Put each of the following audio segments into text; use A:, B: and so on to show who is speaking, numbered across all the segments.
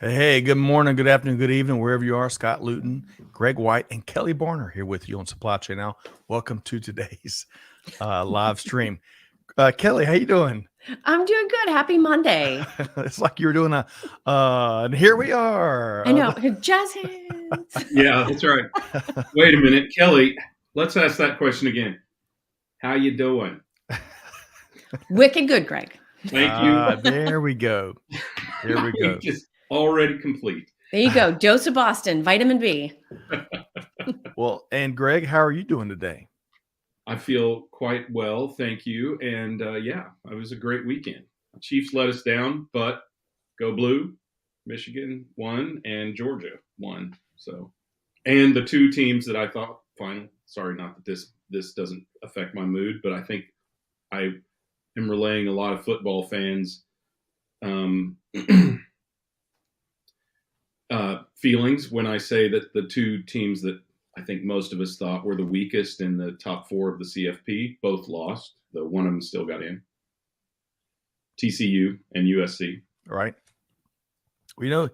A: Hey, good morning, good afternoon, good evening, wherever you are. Scott Luton, Greg White, and Kelly Barner here with you on Supply Chain Now. Welcome to today's live stream. Kelly, how you doing?
B: I'm doing good. Happy Monday.
A: It's like you were doing and here we are.
B: I know. Jazz hands.
C: Yeah, that's right. Wait a minute, Kelly. Let's ask that question again. How you doing?
B: Wicked good, Greg.
C: Thank you.
A: There we go. There we go.
C: Just already complete.
B: There you go. Dose of Boston, vitamin B.
A: Well, and Greg, how are you doing today?
C: I feel quite well, thank you. And yeah, it was a great weekend. Chiefs let us down, but go blue. Michigan won and Georgia won. So, and the two teams that I thought final. Sorry, not that this doesn't affect my mood, but I think I am relaying a lot of football fans' feelings when I say that the two teams that I think most of us thought were the weakest in the top four of the CFP both lost, though one of them still got in. TCU and USC.
A: Right. Well,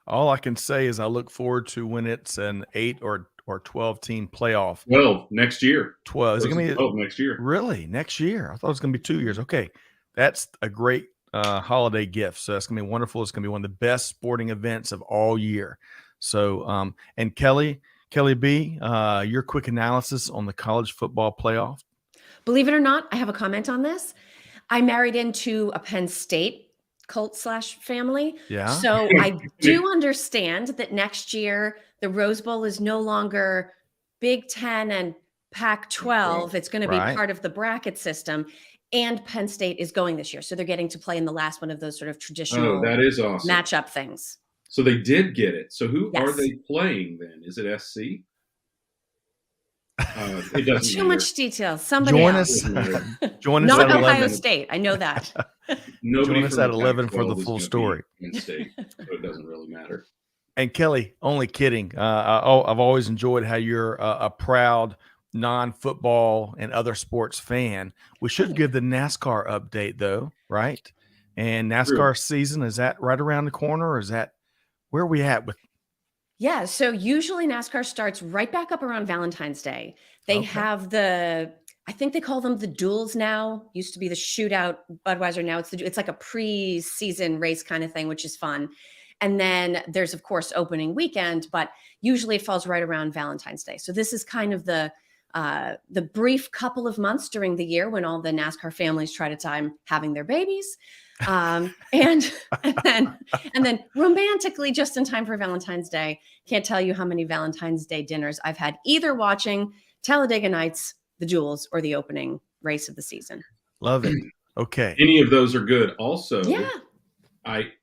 A: all I can say is I look forward to when it's an 8 or 12 team playoff.
C: 12 next year.
A: 12. Is it going to be
C: 12 next year?
A: Really? Next year? I thought it was going to be 2 years. Okay. That's a great holiday gift. So that's going to be wonderful. It's going to be one of the best sporting events of all year. So, and Kelly B, your quick analysis on the college football playoff.
B: Believe it or not, I have a comment on this. I married into a Penn State cult/family.
A: Yeah.
B: So I do understand that next year the Rose Bowl is no longer Big Ten and Pac-12. It's going to be part of the bracket system. And Penn State is going this year. So they're getting to play in the last one of those sort of traditional
C: that is awesome.
B: matchup things.
C: So they did get it. So who are they playing then? Is it SC? It doesn't
B: Too much detail. Somebody
A: join
B: else.
A: Join us
B: Not
A: at
B: Ohio
A: 11.
B: State. I know that.
A: Join us at 11 for the full story.
C: State, so it doesn't really matter.
A: And Kelly, only kidding. I've always enjoyed how you're a proud non-football and other sports fan. We should give the NASCAR update though, right? And NASCAR season, is that right around the corner, or is that where are we at with?
B: Yeah, so usually NASCAR starts right back up around Valentine's Day. They have I think they call them the duels now. Used to be the shootout Budweiser. Now it's like a pre-season race kind of thing, which is fun. And then there's of course opening weekend, but usually it falls right around Valentine's Day. So this is kind of the brief couple of months during the year when all the NASCAR families try to time having their babies. And then romantically just in time for Valentine's Day. Can't tell you how many Valentine's Day dinners I've had either watching Talladega Nights, the duels, or the opening race of the season.
A: Love it. Okay.
C: Any of those are good. Also,
B: yeah.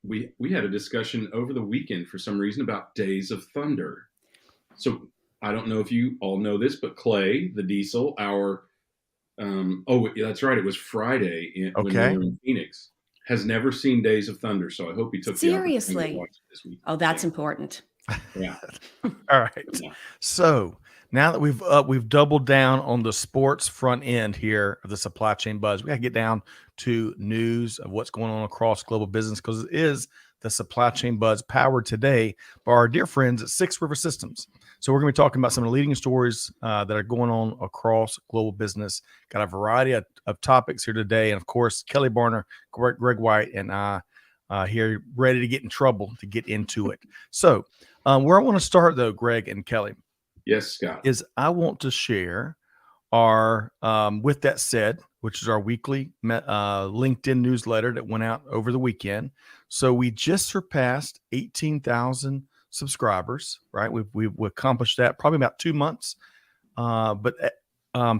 C: We had a discussion over the weekend for some reason about Days of Thunder. So I don't know if you all know this, but Clay, the Diesel, that's right. It was Friday when we were in Phoenix. Has never seen Days of Thunder, so I hope he took the opportunity to watch it this week.
B: Oh, that's important.
C: Yeah.
A: All right. Yeah. So now that we've doubled down on the sports front end here of the Supply Chain Buzz, we got to get down to news of what's going on across global business, because it is the Supply Chain Buzz powered today by our dear friends at 6 River Systems. So we're going to be talking about some of the leading stories that are going on across global business. Got a variety of topics here today. And of course, Kelly Barner, Greg White, and I here ready to get in trouble to get into it. So where I want to start though, Greg and Kelly.
C: Yes, Scott.
A: Is I want to share our, with that said, which is our weekly LinkedIn newsletter that went out over the weekend. So we just surpassed 18,000 subscribers, right? We've accomplished that probably about 2 months. But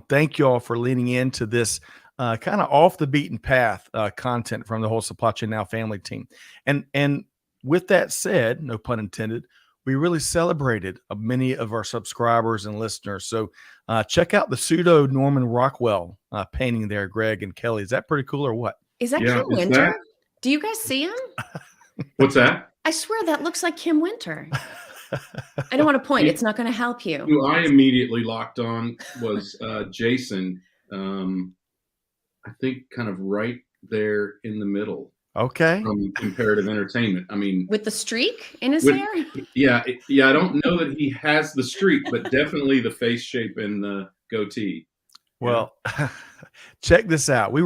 A: thank you all for leaning into this kind of off the beaten path content from the whole Supply Chain Now family team. And with that said, no pun intended, we really celebrated many of our subscribers and listeners. So check out the pseudo Norman Rockwell painting there, Greg and Kelly. Is that pretty cool or what?
B: Is that Kim Winter? Do you guys see him?
C: What's that?
B: I swear that looks like Kim Winter. I don't want to point. It's not going to help you.
C: Who I immediately locked on was Jason. I think kind of right there in the middle.
A: Okay.
C: from Comparative Entertainment. I mean,
B: With the streak in his
C: with,
B: hair?
C: yeah, I don't know that he has the streak, but definitely the face shape and the goatee.
A: Well, check this out. We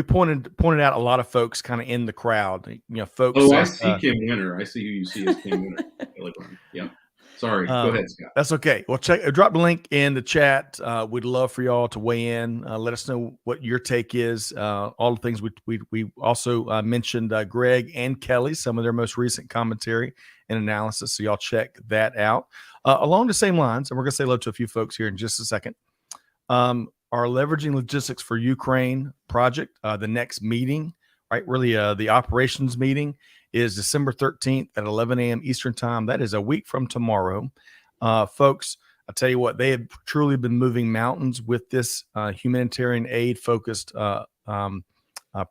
A: pointed out a lot of folks kind of in the crowd. Folks
C: Oh, I
A: that
C: see Kim Winter. I see who you see as Kim Winter. Yeah. Sorry. Go ahead, Scott.
A: that's okay. Well, drop the link in the chat. We'd love for y'all to weigh in. Let us know what your take is. All the things we also mentioned Greg and Kelly, some of their most recent commentary and analysis. So y'all check that out. Along the same lines, and we're going to say hello to a few folks here in just a second. Our Leveraging Logistics for Ukraine project, the next meeting, right? Really, the operations meeting is December 13th at 11 a.m. Eastern time. That is a week from tomorrow. Folks, I tell you what, they have truly been moving mountains with this humanitarian aid focused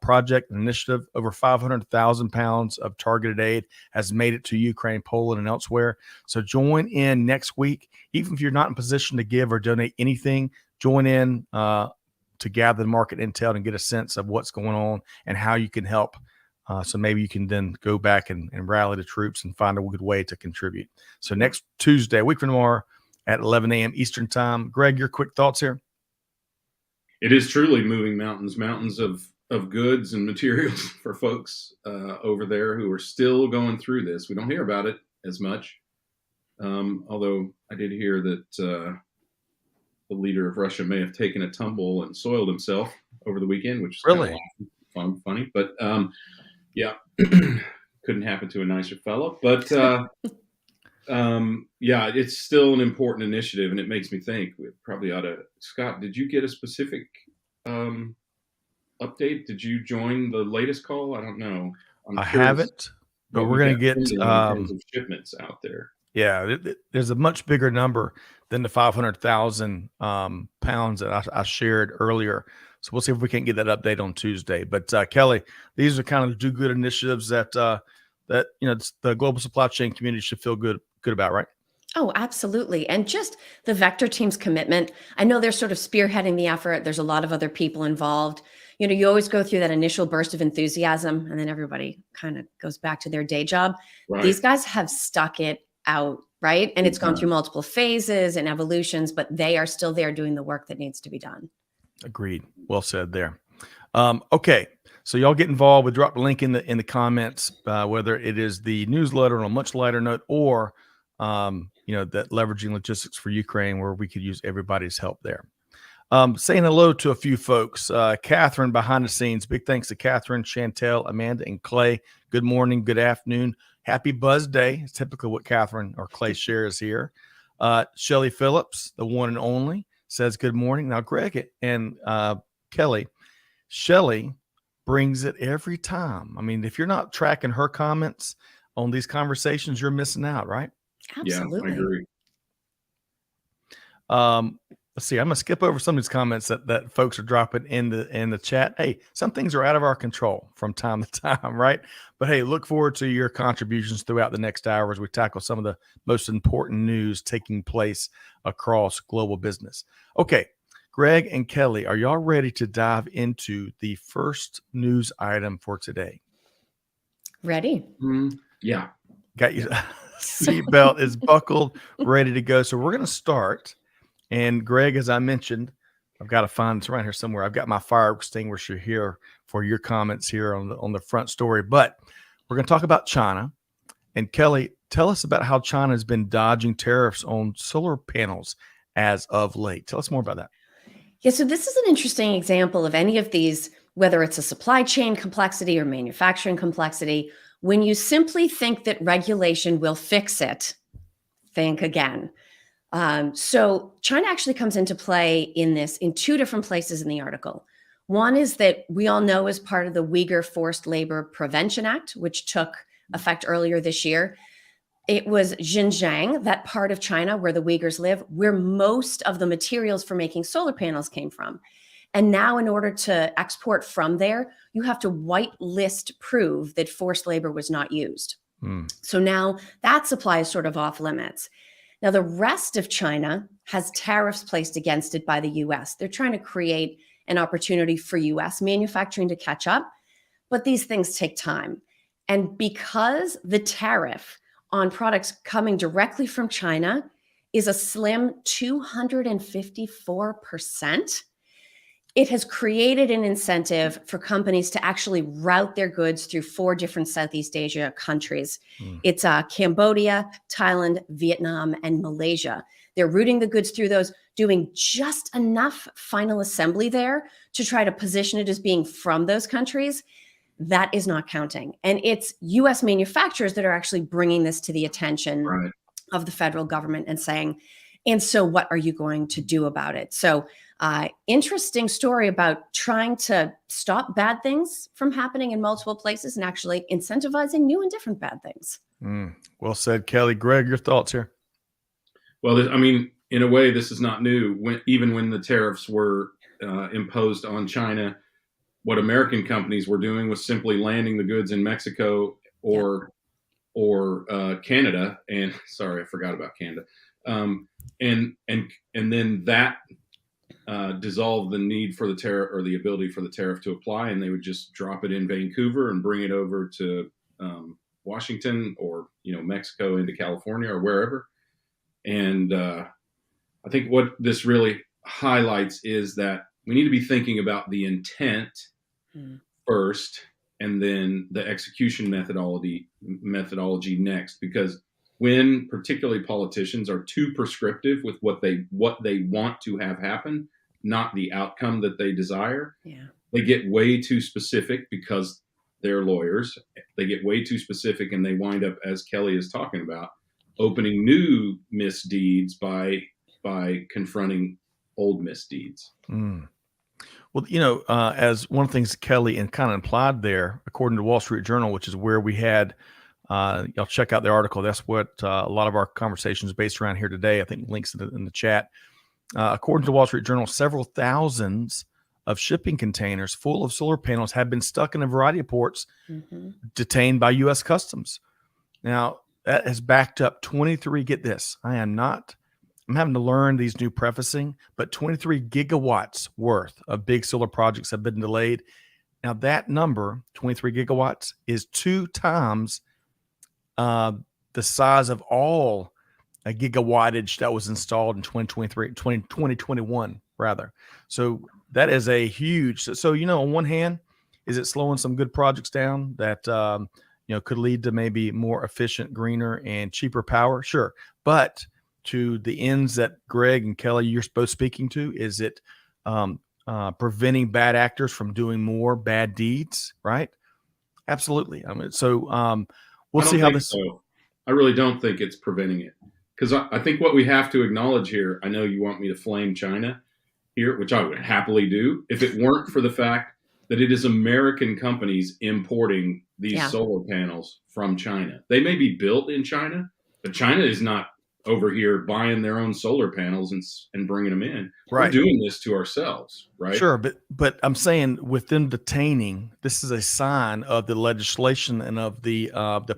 A: project and initiative. Over 500,000 pounds of targeted aid has made it to Ukraine, Poland, and elsewhere. So join in next week. Even if you're not in position to give or donate anything, join in to gather the market intel and get a sense of what's going on and how you can help. So maybe you can then go back and rally the troops and find a good way to contribute. So next Tuesday, a week from tomorrow at 11 a.m. Eastern time. Greg, your quick thoughts here?
C: It is truly moving mountains of goods and materials for folks over there who are still going through this. We don't hear about it as much. Although I did hear that the leader of Russia may have taken a tumble and soiled himself over the weekend, which is
A: really
C: funny. But yeah, couldn't happen to a nicer fellow. But yeah, it's still an important initiative, and it makes me think we probably ought to. Scott, did you get a specific update? Did you join the latest call? I don't know.
A: I haven't, but we're going to get
C: in terms of shipments out there.
A: Yeah, there's a much bigger number than the 500,000 pounds that I shared earlier. So we'll see if we can get that update on Tuesday. But Kelly, these are kind of do-good initiatives that the global supply chain community should feel good about, right?
B: Oh, absolutely. And just the Vector team's commitment. I know they're sort of spearheading the effort. There's a lot of other people involved. You always go through that initial burst of enthusiasm, and then everybody kind of goes back to their day job. Right. These guys have stuck it out, right? And it's gone through multiple phases and evolutions, but they are still there doing the work that needs to be done.
A: Agreed. Well said there. Okay. So y'all get involved. We drop the link in the comments, whether it is the newsletter on a much lighter note or, that Leveraging Logistics for Ukraine, where we could use everybody's help there. Saying hello to a few folks. Catherine behind the scenes. Big thanks to Catherine, Chantel, Amanda, and Clay. Good morning. Good afternoon. Happy Buzz Day. It's typically what Catherine or Clay shares here. Shelly Phillips, the one and only, says good morning. Now, Greg and Kelly, Shelly brings it every time. I mean, if you're not tracking her comments on these conversations, you're missing out, right?
B: Absolutely.
C: Yeah, I agree.
A: Let's see. I'm gonna skip over some of these comments that folks are dropping in the chat. Hey, some things are out of our control from time to time, right? But hey, look forward to your contributions throughout the next hour as we tackle some of the most important news taking place across global business. Okay, Greg and Kelly, are y'all ready to dive into the first news item for today?
B: Ready?
C: Yeah.
A: Got you. Seatbelt is buckled, ready to go. So we're going to start. And Greg, as I mentioned, I've got to find it's around here somewhere. I've got my fire extinguisher here for your comments here on the front story. But we're going to talk about China. And Kelly, tell us about how China has been dodging tariffs on solar panels as of late. Tell us more about that.
B: Yeah, so this is an interesting example of any of these, whether it's a supply chain complexity or manufacturing complexity. When you simply think that regulation will fix it, think again. So China actually comes into play in two different places in the article. One is that we all know as part of the Uyghur Forced Labor Prevention Act, which took effect earlier this year. It was Xinjiang, that part of China where the Uyghurs live, where most of the materials for making solar panels came from. And now in order to export from there, you have to whitelist prove that forced labor was not used. So now that supply is sort of off limits. Now, the rest of China has tariffs placed against it by the U.S. They're trying to create an opportunity for U.S. manufacturing to catch up. but these things take time. And because the tariff on products coming directly from China is a slim 254%, it has created an incentive for companies to actually route their goods through 4 different Southeast Asia countries. It's Cambodia, Thailand, Vietnam, and Malaysia. They're routing the goods through those, doing just enough final assembly there to try to position it as being from those countries. That is not counting. And it's US manufacturers that are actually bringing this to the attention of the federal government and saying, and so what are you going to do about it? So interesting story about trying to stop bad things from happening in multiple places and actually incentivizing new and different bad things.
A: Well said, Kelly. Greg, your thoughts here?
C: Well, I mean, in a way, this is not new. Even when the tariffs were imposed on China, what American companies were doing was simply landing the goods in Mexico or Canada. And sorry, I forgot about Canada. And then that dissolved the need for the tariff or the ability for the tariff to apply, and they would just drop it in Vancouver and bring it over to Washington or Mexico into California or wherever. And I think what this really highlights is that we need to be thinking about the intent first, and then the execution methodology next. Because when particularly politicians are too prescriptive with what they want to have happen, not the outcome that they desire, they get way too specific because they're lawyers. They get way too specific, and they wind up, as Kelly is talking about, opening new misdeeds by confronting old misdeeds.
A: Well, as one of the things Kelly kind of implied there, according to Wall Street Journal, which is where we had, y'all check out the article. That's what a lot of our conversation is based around here today. I think links in the chat. According to Wall Street Journal, several thousands of shipping containers full of solar panels have been stuck in a variety of ports, detained by U.S. Customs. Now, that has backed up 23, get this, I'm having to learn these new prefacing, but 23 gigawatts worth of big solar projects have been delayed. Now that number, 23 gigawatts, is 2 times the size of all a gigawattage that was installed in 2021 rather. So that is a huge, so on one hand, is it slowing some good projects down that, could lead to maybe more efficient, greener, and cheaper power? Sure. But to the ends that Greg and Kelly, you're both speaking to, is it preventing bad actors from doing more bad deeds, right? Absolutely. I mean, so we'll see how this.
C: So. I really don't think it's preventing it, because I think what we have to acknowledge here, I know you want me to flame China here, which I would happily do, if it weren't for the fact that it is American companies importing these solar panels from China. They may be built in China, but China is not over here buying their own solar panels and bringing them in.
A: Right.
C: We're doing this to ourselves, right?
A: Sure, but I'm saying with them detaining, this is a sign of the legislation and of the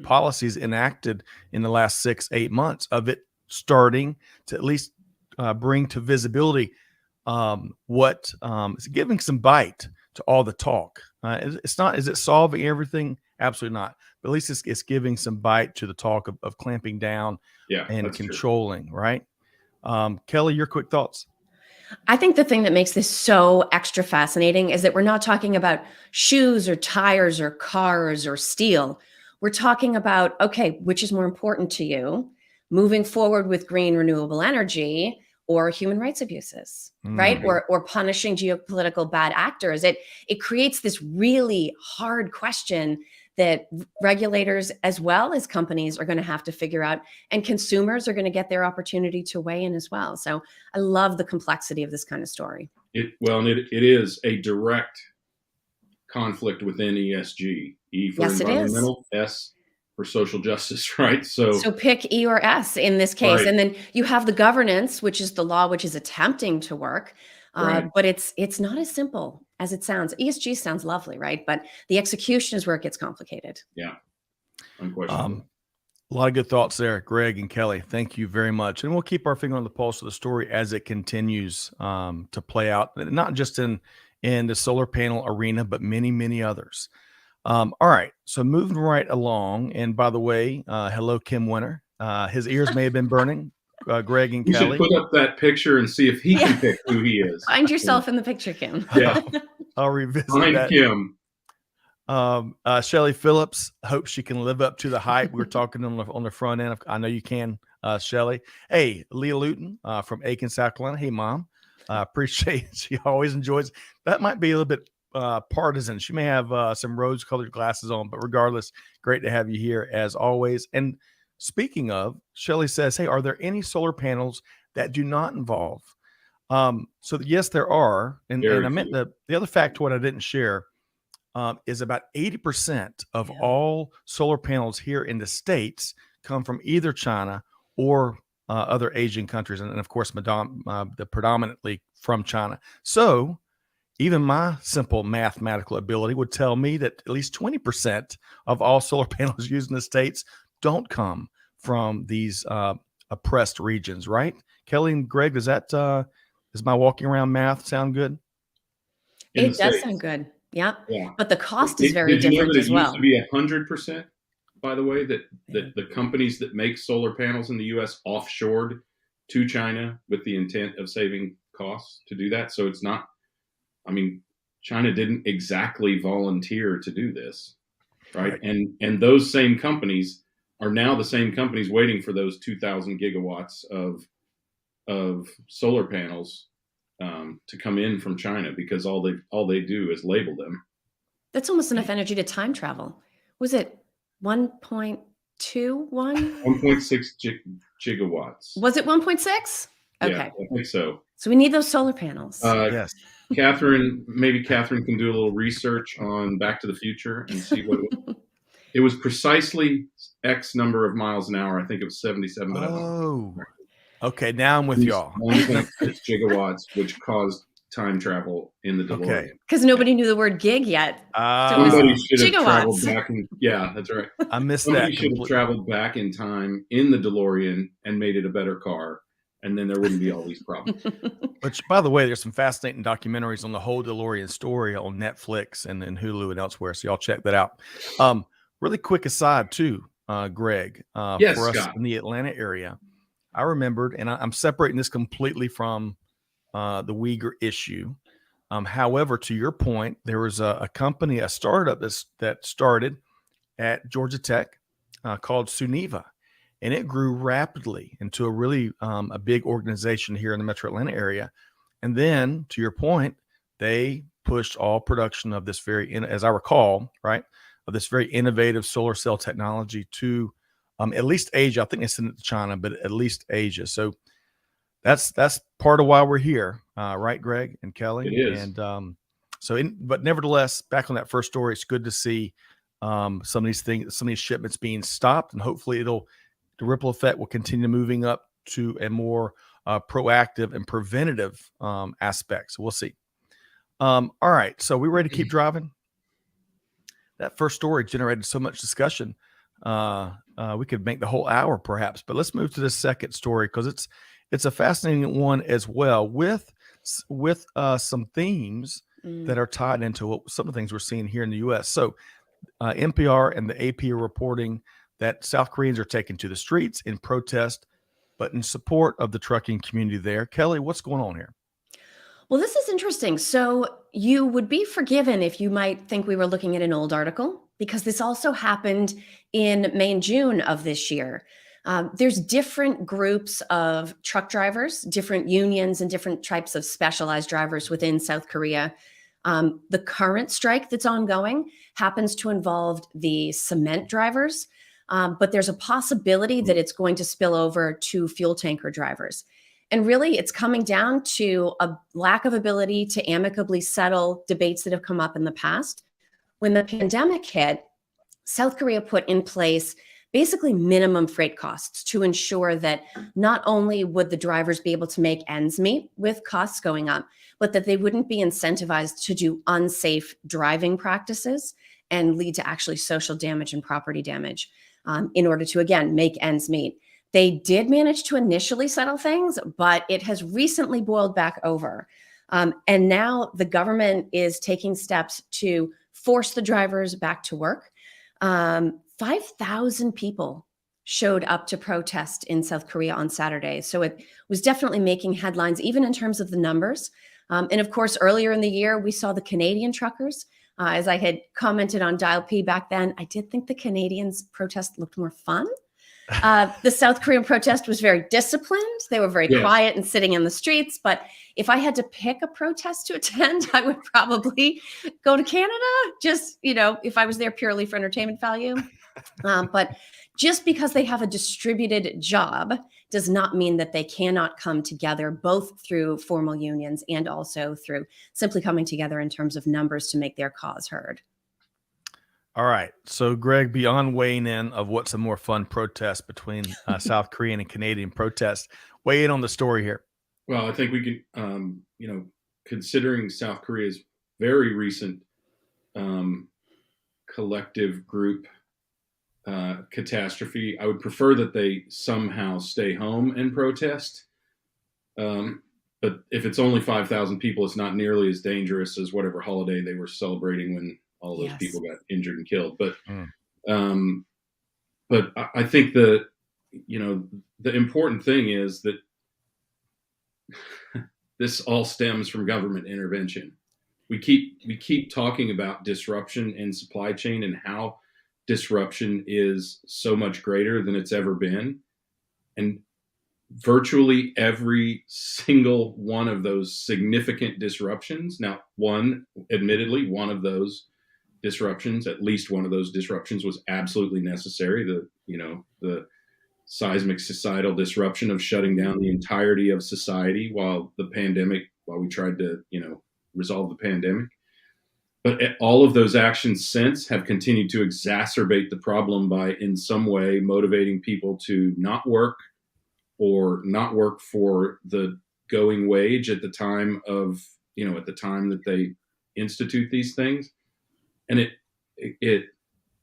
A: policies enacted in the last 6-8 months of it starting to at least bring to visibility what is giving some bite to all the talk. It's not, is it solving everything? Absolutely not. But at least it's giving some bite to the talk of clamping down and controlling, true. Right? Kelly, your quick thoughts.
B: I think the thing that makes this so extra fascinating is that we're not talking about shoes or tires or cars or steel. We're talking about, okay, which is more important to you, moving forward with green renewable energy or human rights abuses, right? Or punishing geopolitical bad actors. It creates this really hard question that regulators as well as companies are going to have to figure out, and consumers are going to get their opportunity to weigh in as well. So I love the complexity of this kind of story.
C: It is a direct conflict within ESG. E for environmental, S for social justice, right? So
B: pick E or S in this case.
C: Right.
B: And then you have the governance, which is the law, which is attempting to work.
C: Right.
B: But it's not as simple as it sounds. ESG sounds lovely, right? But the execution is where it gets complicated.
C: Yeah, unquestionably.
A: A lot of good thoughts there, Greg and Kelly. Thank you very much. And we'll keep our finger on the pulse of the story as it continues to play out, not just in the solar panel arena, but many, many others. All right. So moving right along. And by the way, hello, Kim Winter. His ears may have been burning, Greg and
C: You should
A: Kelly.
C: put up that picture and see if he
B: Yeah.
C: can pick who he is.
B: Find yourself in the picture, Kim.
C: Yeah.
A: I'll revisit
C: Find
A: that.
C: Kim.
A: Shelly Phillips hopes she can live up to the hype. We were talking on the front end. I know you can, Shelly. Hey, Leah Luton from Aiken, South Carolina. Hey, Mom. Appreciate it. She always enjoys. That might be a little bit partisan. She may have some rose-colored glasses on, but regardless, great to have you here as always. And speaking of, Shelly says, hey, are there any solar panels that do not involve? So yes, there are. And I meant the other factoid I didn't share is about 80% of all solar panels here in the States come from either China or other Asian countries. And of course, predominantly from China. So even my simple mathematical ability would tell me that at least 20% of all solar panels used in the States don't come from these oppressed regions, right? Kelly and Greg, does my walking around math sound good?
B: It does sound good. Yeah. But the cost is very
C: different
B: different as well.
C: It used to be 100%, by the way, that the companies that make solar panels in the U.S. offshored to China with the intent of saving costs to do that. So it's not, I mean, China didn't exactly volunteer to do this, right? And those same companies are now the same companies waiting for those 2,000 gigawatts of solar panels to come in from China, because all they do is label them.
B: That's almost enough energy to time travel. Was it 1.21?
C: 1.6 gigawatts.
B: Was it 1.6? Okay.
C: Yeah, I think so.
B: So we need those solar panels.
A: Yes.
C: Maybe Catherine can do a little research on Back to the Future and see what it was precisely X number of miles an hour. I think it was 77. But
A: okay. Now I'm with y'all.
C: 1.6 gigawatts, which caused time travel in the DeLorean.
A: Okay.
B: Because nobody knew the word gig yet.
C: Somebody should have traveled back that's right.
A: I missed
C: Somebody
A: that.
C: should have traveled back in time in the DeLorean and made it a better car, and then there wouldn't be all these problems.
A: Which, by the way, there's some fascinating documentaries on the whole DeLorean story on Netflix and Hulu and elsewhere. So y'all check that out. Really quick aside too, Greg,
C: yes,
A: for us
C: Scott.
A: in the Atlanta area, I remembered, and I'm separating this completely from the Uyghur issue. However, to your point, there was a company, a startup that started at Georgia Tech called Suniva, and it grew rapidly into a really a big organization here in the Metro Atlanta area. And then, to your point, they pushed all production of this as I recall, right, of this very innovative solar cell technology to at least Asia. I think they sent it to China, but at least Asia. So that's part of why we're here, right, Greg and Kelly?
C: It is.
A: And but nevertheless, back on that first story, it's good to see some of these shipments being stopped, and hopefully the ripple effect will continue moving up to a more proactive and preventative aspect. So we'll see. All right, so we ready to keep driving? That first story generated so much discussion. We could make the whole hour perhaps, but let's move to this second story because it's a fascinating one as well, with some themes that are tied into some of the things we're seeing here in the U.S. So NPR and the AP are reporting that South Koreans are taking to the streets in protest, but in support of the trucking community there. Kelly, what's going on here?
B: Well, this is interesting. So you would be forgiven if you might think we were looking at an old article, because this also happened in May and June of this year. There's different groups of truck drivers, different unions, and different types of specialized drivers within South Korea. The current strike that's ongoing happens to involve the cement drivers, but there's a possibility that it's going to spill over to fuel tanker drivers. And really, it's coming down to a lack of ability to amicably settle debates that have come up in the past. When the pandemic hit, South Korea put in place basically minimum freight costs to ensure that not only would the drivers be able to make ends meet with costs going up, but that they wouldn't be incentivized to do unsafe driving practices and lead to actually social damage and property damage in order to, again, make ends meet. They did manage to initially settle things, but it has recently boiled back over. And now the government is taking steps to force the drivers back to work. 5,000 people showed up to protest in South Korea on Saturday. So it was definitely making headlines, even in terms of the numbers. And of course, earlier in the year, we saw the Canadian truckers. As I had commented on Dial P back then, I did think the Canadians' protest looked more fun. The South Korean protest was very disciplined. They were very quiet and sitting in the streets. But if I had to pick a protest to attend, I would probably go to Canada, just, if I was there purely for entertainment value. But just because they have a distributed job does not mean that they cannot come together, both through formal unions and also through simply coming together in terms of numbers to make their cause heard.
A: All right. So, Greg, beyond weighing in of what's a more fun protest between South Korean and Canadian protests, weigh in on the story here.
C: Well, I think we can, considering South Korea's very recent collective group catastrophe, I would prefer that they somehow stay home and protest. But if it's only 5,000 people, it's not nearly as dangerous as whatever holiday they were celebrating when all those people got injured and killed. But I think the important thing is that this all stems from government intervention. We keep talking about disruption in supply chain and how disruption is so much greater than it's ever been. And virtually every single one of those significant disruptions, now admittedly, one of those disruptions, at least one of those disruptions was absolutely necessary. The seismic societal disruption of shutting down the entirety of society while we tried to, resolve the pandemic. But all of those actions since have continued to exacerbate the problem by, in some way, motivating people to not work or not work for the going wage at the time that they institute these things. And it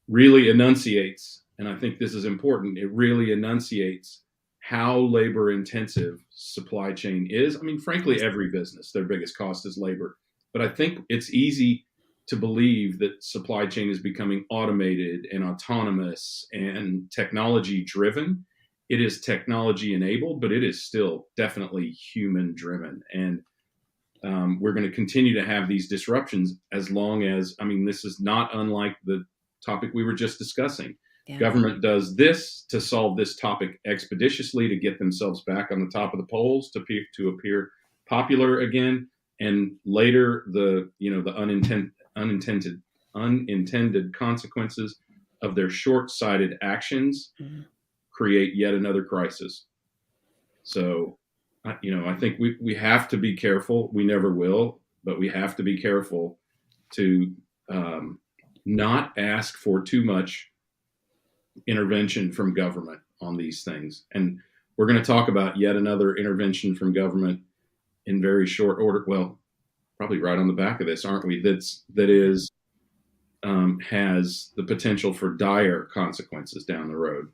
C: really enunciates, and I think this is important, it really enunciates how labor intensive supply chain is. I mean, frankly, every business, their biggest cost is labor. But I think it's easy to believe that supply chain is becoming automated and autonomous and technology driven. It is technology enabled, but it is still definitely human driven. And we're going to continue to have these disruptions as long as, this is not unlike the topic we were just discussing. Yeah. Government does this to solve this topic expeditiously, to get themselves back on the top of the polls, to appear popular again. And later, the unintended consequences of their short-sighted actions create yet another crisis. So, I think we have to be careful. We never will, but we have to be careful to not ask for too much intervention from government on these things. And we're going to talk about yet another intervention from government in very short order. Well, probably right on the back of this, aren't we? That has the potential for dire consequences down the road.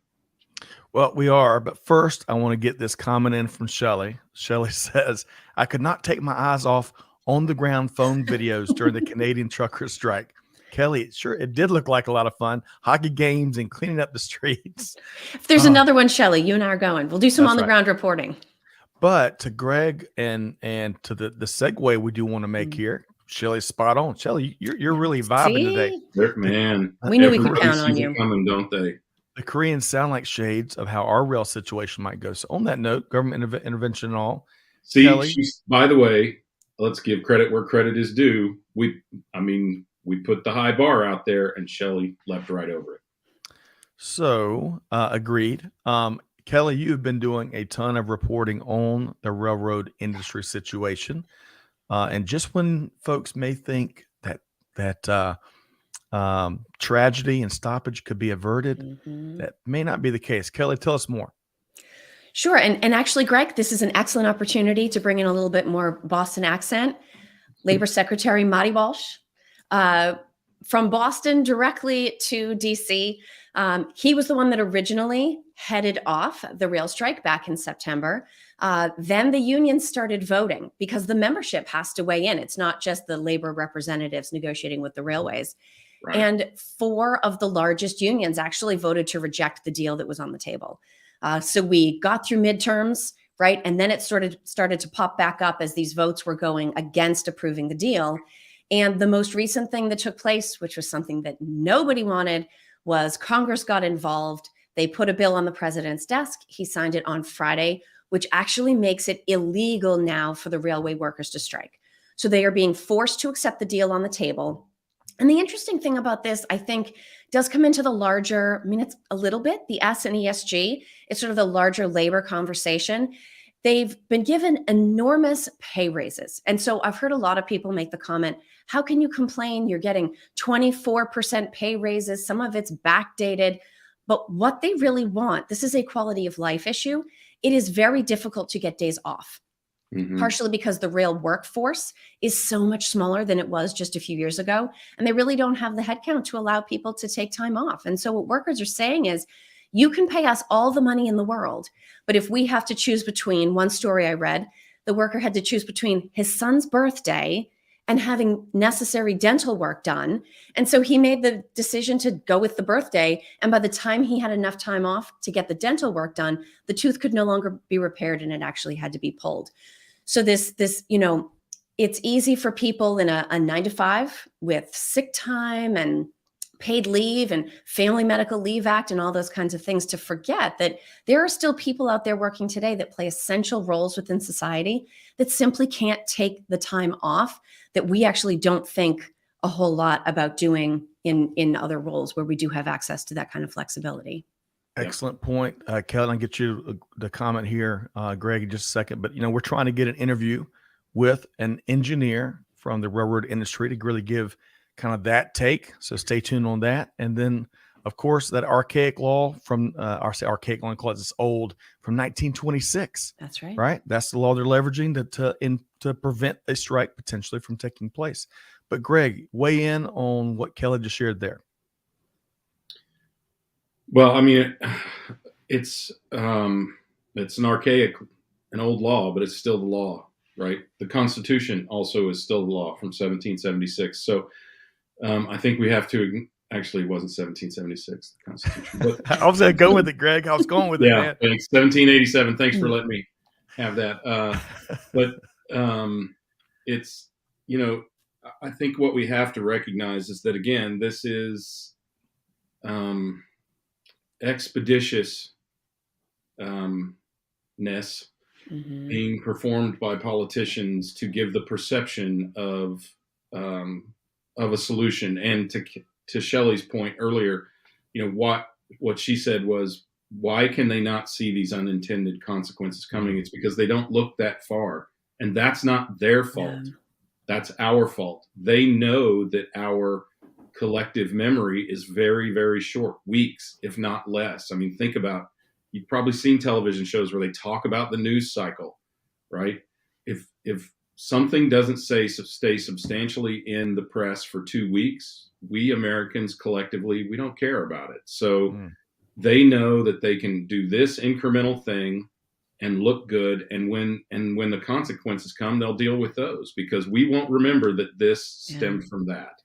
A: Well, we are, but first I want to get this comment in from Shelley. Shelley says, I could not take my eyes off on the ground phone videos during the Canadian trucker strike. Kelly, sure, it did look like a lot of fun. Hockey games and cleaning up the streets.
B: If there's another one, Shelley, you and I are going. We'll do some on the ground reporting. But
A: to Greg and to the segue we do want to make here, Shelley's spot on. Shelley, you're really vibing today.
C: Man,
B: we knew we could count on you.
C: Coming, don't they?
A: The Koreans sound like shades of how our rail situation might go. So on that note, government intervention and all.
C: See, by the way, let's give credit where credit is due. We put the high bar out there, and Shelley leapt right over it.
A: So agreed. Kelly, you have been doing a ton of reporting on the railroad industry situation. And just when folks may think that tragedy and stoppage could be averted, that may not be the case. Kelly, tell us more.
B: Sure. And actually, Greg, this is an excellent opportunity to bring in a little bit more Boston accent. Labor Secretary Matti Walsh from Boston directly to DC. He was the one that originally headed off the rail strike back in September. Then the unions started voting because the membership has to weigh in. It's not just the labor representatives negotiating with the railways.
C: Right.
B: And 4 of the largest unions actually voted to reject the deal that was on the table. So we got through midterms, right? And then it started to pop back up as these votes were going against approving the deal. And the most recent thing that took place, which was something that nobody wanted, was Congress got involved. They put a bill on the president's desk. He signed it on Friday, which actually makes it illegal now for the railway workers to strike. So they are being forced to accept the deal on the table. And the interesting thing about this, I think, does come into the larger, I mean, it's a little bit, the S and ESG, it's sort of the larger labor conversation. They've been given enormous pay raises. And so I've heard a lot of people make the comment, how can you complain? You're getting 24% pay raises. Some of it's backdated. But what they really want, this is a quality of life issue. It is very difficult to get days off. Partially because the rail workforce is so much smaller than it was just a few years ago. And they really don't have the headcount to allow people to take time off. And so what workers are saying is, you can pay us all the money in the world, but if we have to choose between, one story I read, the worker had to choose between his son's birthday and having necessary dental work done. And so he made the decision to go with the birthday. And by the time he had enough time off to get the dental work done, the tooth could no longer be repaired and it actually had to be pulled. So this, it's easy for people in a 9-to-5 with sick time and paid leave and Family Medical Leave Act and all those kinds of things to forget that there are still people out there working today that play essential roles within society that simply can't take the time off that we actually don't think a whole lot about doing in other roles where we do have access to that kind of flexibility.
A: Excellent point. Kelly, I'll get you the comment here, Greg, in just a second. But, we're trying to get an interview with an engineer from the railroad industry to really give kind of that take. So stay tuned on that. And then, of course, that archaic law from, archaic law, it's old, from 1926.
B: That's right.
A: Right? That's the law they're leveraging to prevent a strike potentially from taking place. But Greg, weigh in on what Kelly just shared there.
C: Well, I mean, it's an old law, but it's still the law, right? The Constitution also is still the law from 1776. So I think we have to, actually it wasn't 1776, the Constitution. But,
A: I was going to go with it, Greg. I was going with it, man.
C: Thanks. 1787. Thanks for letting me have that. But it's, I think what we have to recognize is that, again, this is expeditiousness being performed by politicians to give the perception of a solution. And to Shelley's point earlier, what she said was, why can they not see these unintended consequences coming? It's because they don't look that far, and that's not their fault.
B: Yeah.
C: That's our fault. They know that our collective memory is very, very short, weeks, if not less. I mean, think about, you've probably seen television shows where they talk about the news cycle, right? If something doesn't stay substantially in the press for 2 weeks, we Americans collectively, we don't care about it. So they know that they can do this incremental thing and look good. And when the consequences come, they'll deal with those, because we won't remember that this stemmed from that.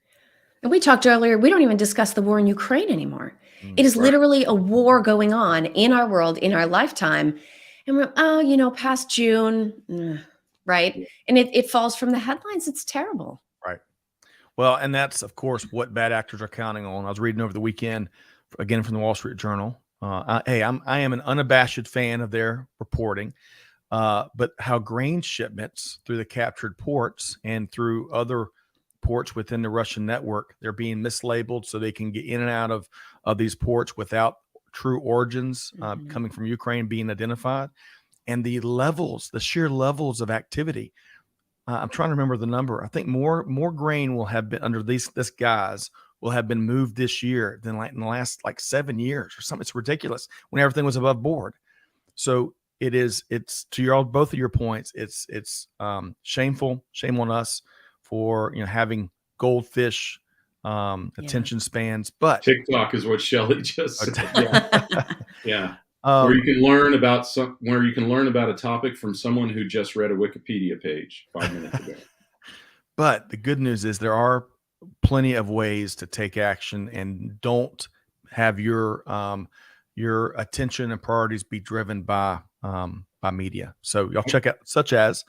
B: And we talked earlier, we don't even discuss the war in Ukraine anymore. It is literally a war going on in our world, in our lifetime. And we're, past June, right? And it falls from the headlines. It's terrible.
A: Right. Well, and that's, of course, what bad actors are counting on. I was reading over the weekend, again, from the Wall Street Journal. I am an unabashed fan of their reporting, but how grain shipments through the captured ports and through other ports within the Russian network, they're being mislabeled so they can get in and out of these ports without true origins coming from Ukraine being identified. And the sheer levels of activity. I'm trying to remember the number. I think more grain will have been under this guise will have been moved this year than in the last 7 years or something. It's ridiculous when everything was above board. So it's to both of your points. It's shameful. Shame on us for having goldfish attention spans. But
C: TikTok is what Shelley just said. Yeah.
A: um,
C: Where you can learn about a topic from someone who just read a Wikipedia page 5 minutes ago.
A: But the good news is there are plenty of ways to take action, and don't have your attention and priorities be driven by media. So y'all check out such as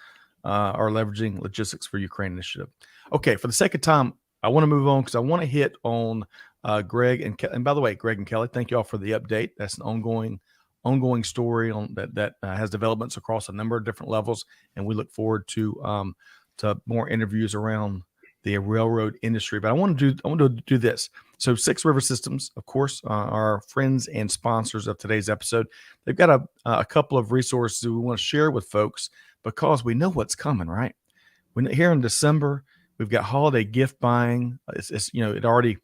A: our Leveraging Logistics for Ukraine initiative. Okay, for the second time, I want to move on because I want to hit on Greg and by the way, Greg and Kelly, thank you all for the update. That's an ongoing story on that has developments across a number of different levels, and we look forward to more interviews around the railroad industry. But I want to do this. So Six River Systems, of course, are friends and sponsors of today's episode. They've got a couple of resources we want to share with folks because we know what's coming, right? Here in December, we've got holiday gift buying. It's already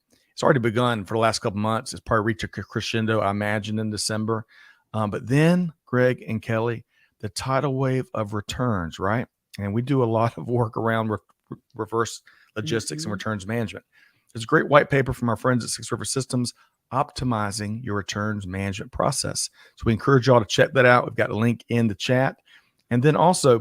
A: begun for the last couple months. It's probably reached a crescendo, I imagine, in December. But then, Greg and Kelly, the tidal wave of returns, right? And we do a lot of work around reverse logistics and returns management. There's a great white paper from our friends at Six River Systems, optimizing your returns management process. So we encourage y'all to check that out. We've got a link in the chat. And then also,